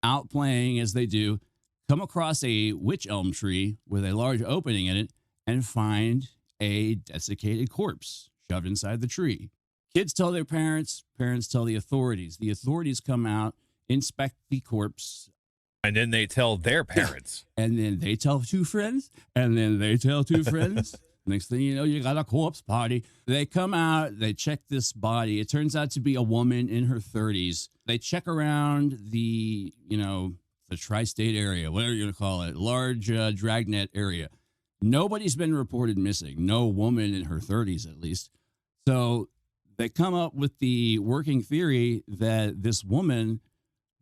out playing as they do come across a witch elm tree with a large opening in it and find a desiccated corpse shoved inside the tree. Kids tell their parents, parents tell the authorities. The authorities come out, inspect the corpse. And then they tell their parents. And then they tell 2 friends. And then they tell 2 friends. Next thing you know, you got a corpse party. They come out, they check this body. It turns out to be a woman in her 30s. They check around the tri-state area, whatever you're going to call it, large dragnet area. Nobody's been reported missing. No woman in her 30s, at least. So they come up with the working theory that this woman,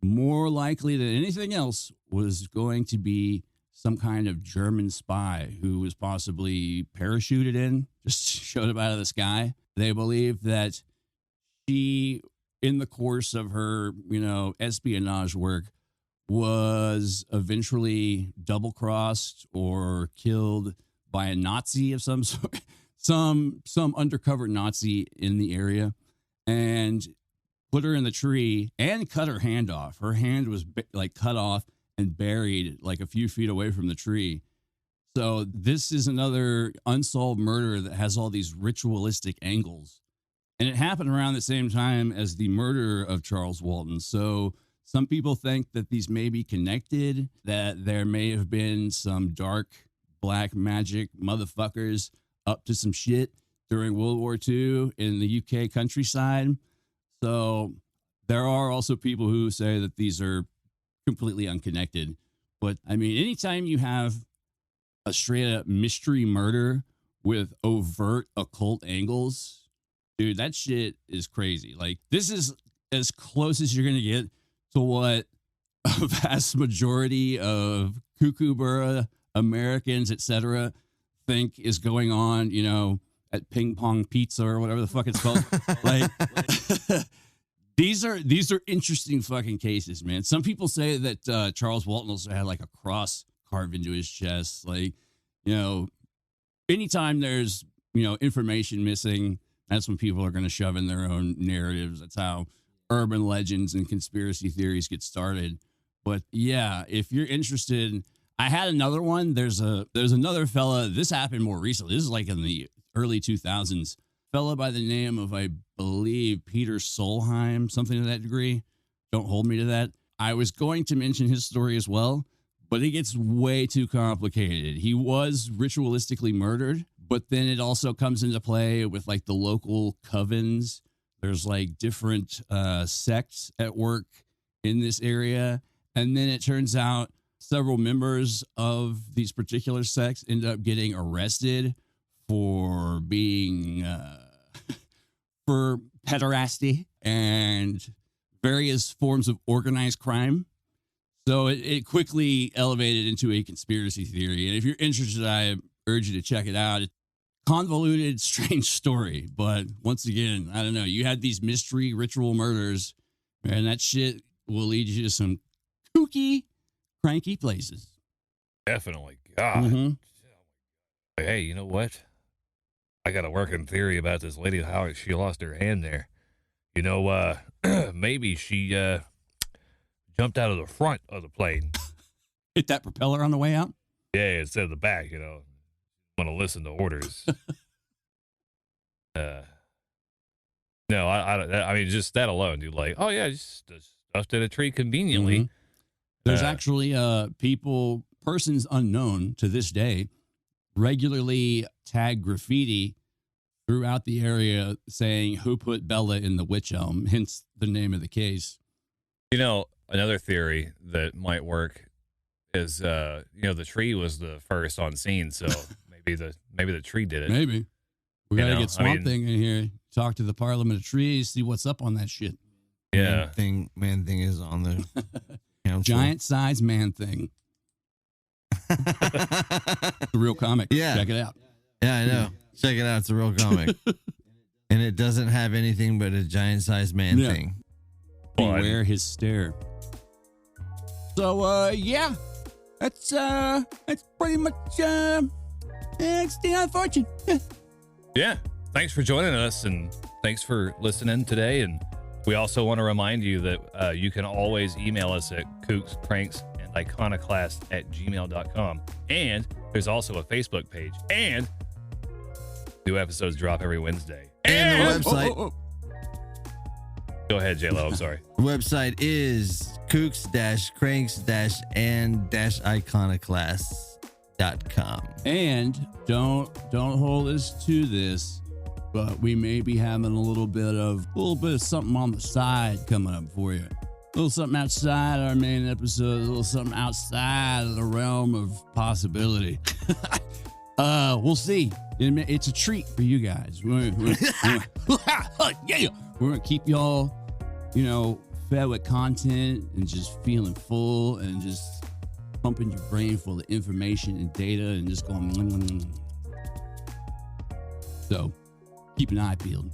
more likely than anything else, was going to be some kind of German spy who was possibly parachuted in, just showed up out of the sky. They believe that she, in the course of her, espionage work, was eventually double-crossed or killed by a Nazi of some sort, some undercover Nazi in the area, and put her in the tree and cut her hand off. Her hand was cut off and buried a few feet away from the tree. So this is another unsolved murder that has all these ritualistic angles. And it happened around the same time as the murder of Charles Walton. So some people think that these may be connected, that there may have been some dark black magic motherfuckers up to some shit during World War II in the UK countryside. So there are also people who say that these are completely unconnected. But I mean, anytime you have a straight up mystery murder with overt occult angles, dude, that shit is crazy. This is as close as you're going to get to what a vast majority of Kookaburra Americans, etc., think is going on, at Ping Pong Pizza or whatever the fuck it's called. These are interesting fucking cases, man. Some people say that Charles Walton also had a cross carved into his chest. It anytime there's, information missing, that's when people are going to shove in their own narratives. That's how urban legends and conspiracy theories get started. But yeah, if you're interested, I had another one. There's another fella. This happened more recently. This is like in the early 2000s. Fella by the name of, I believe, Peter Solheim, something to that degree. Don't hold me to that. I was going to mention his story as well, but it gets way too complicated. He was ritualistically murdered, but then it also comes into play with like the local covens. There's like different sects at work in this area. And then it turns out several members of these particular sects end up getting arrested for being, for pederasty and various forms of organized crime. So it quickly elevated into a conspiracy theory. And if you're interested, I urge you to check it out. It's a convoluted, strange story. But once again, I don't know. You had these mystery ritual murders, and that shit will lead you to some kooky, cranky places. Definitely. God. Mm-hmm. Hey, you know what? I got a working theory about this lady, how she lost her hand there. Maybe she jumped out of the front of the plane. Hit that propeller on the way out? Yeah, instead of the back, want to listen to orders. No, I mean, just that alone, dude. Like, oh yeah, just stuffed in a tree conveniently. Mm-hmm. There's actually persons unknown to this day, regularly tag graffiti throughout the area saying who put Bella in the witch elm, hence the name of the case. Another theory that might work is, the tree was the first on scene, so maybe the tree did it. Maybe. We got to get Swamp Thing in here, talk to the Parliament of Trees, see what's up on that shit. Yeah. Man thing is on the council. Giant size man thing. It's a real comic. Yeah. Check it out. Yeah, I know. Check it out. It's a real comic. And it doesn't have anything but a giant sized man thing. Beware his stare. So, yeah. That's pretty much, it's Dion Fortune. Yeah. Thanks for joining us, and thanks for listening today. And we also want to remind you that you can always email us at kookspranks@iconoclast@gmail.com. And there's also a Facebook page. And new episodes drop every Wednesday. And the website. Go ahead, J-Lo. I'm sorry. The website is kooks-cranks-and-iconoclast.com. And don't hold us to this, but we may be having a little bit of something on the side coming up for you. A little something outside our main episode, a little something outside of the realm of possibility. We'll see. It's a treat for you guys. We're gonna keep y'all, fed with content and just feeling full and just pumping your brain full of information and data and just going. So keep an eye peeled.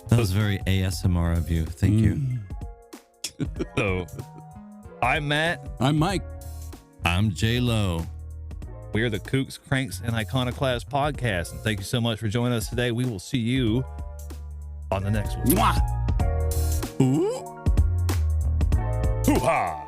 That was very ASMR of you. Thank you. So, I'm Matt. I'm Mike. I'm J-Lo. We are the Kooks, Cranks, and Iconoclast podcast. And thank you so much for joining us today. We will see you on the next one. Mwah! Hoo-ha!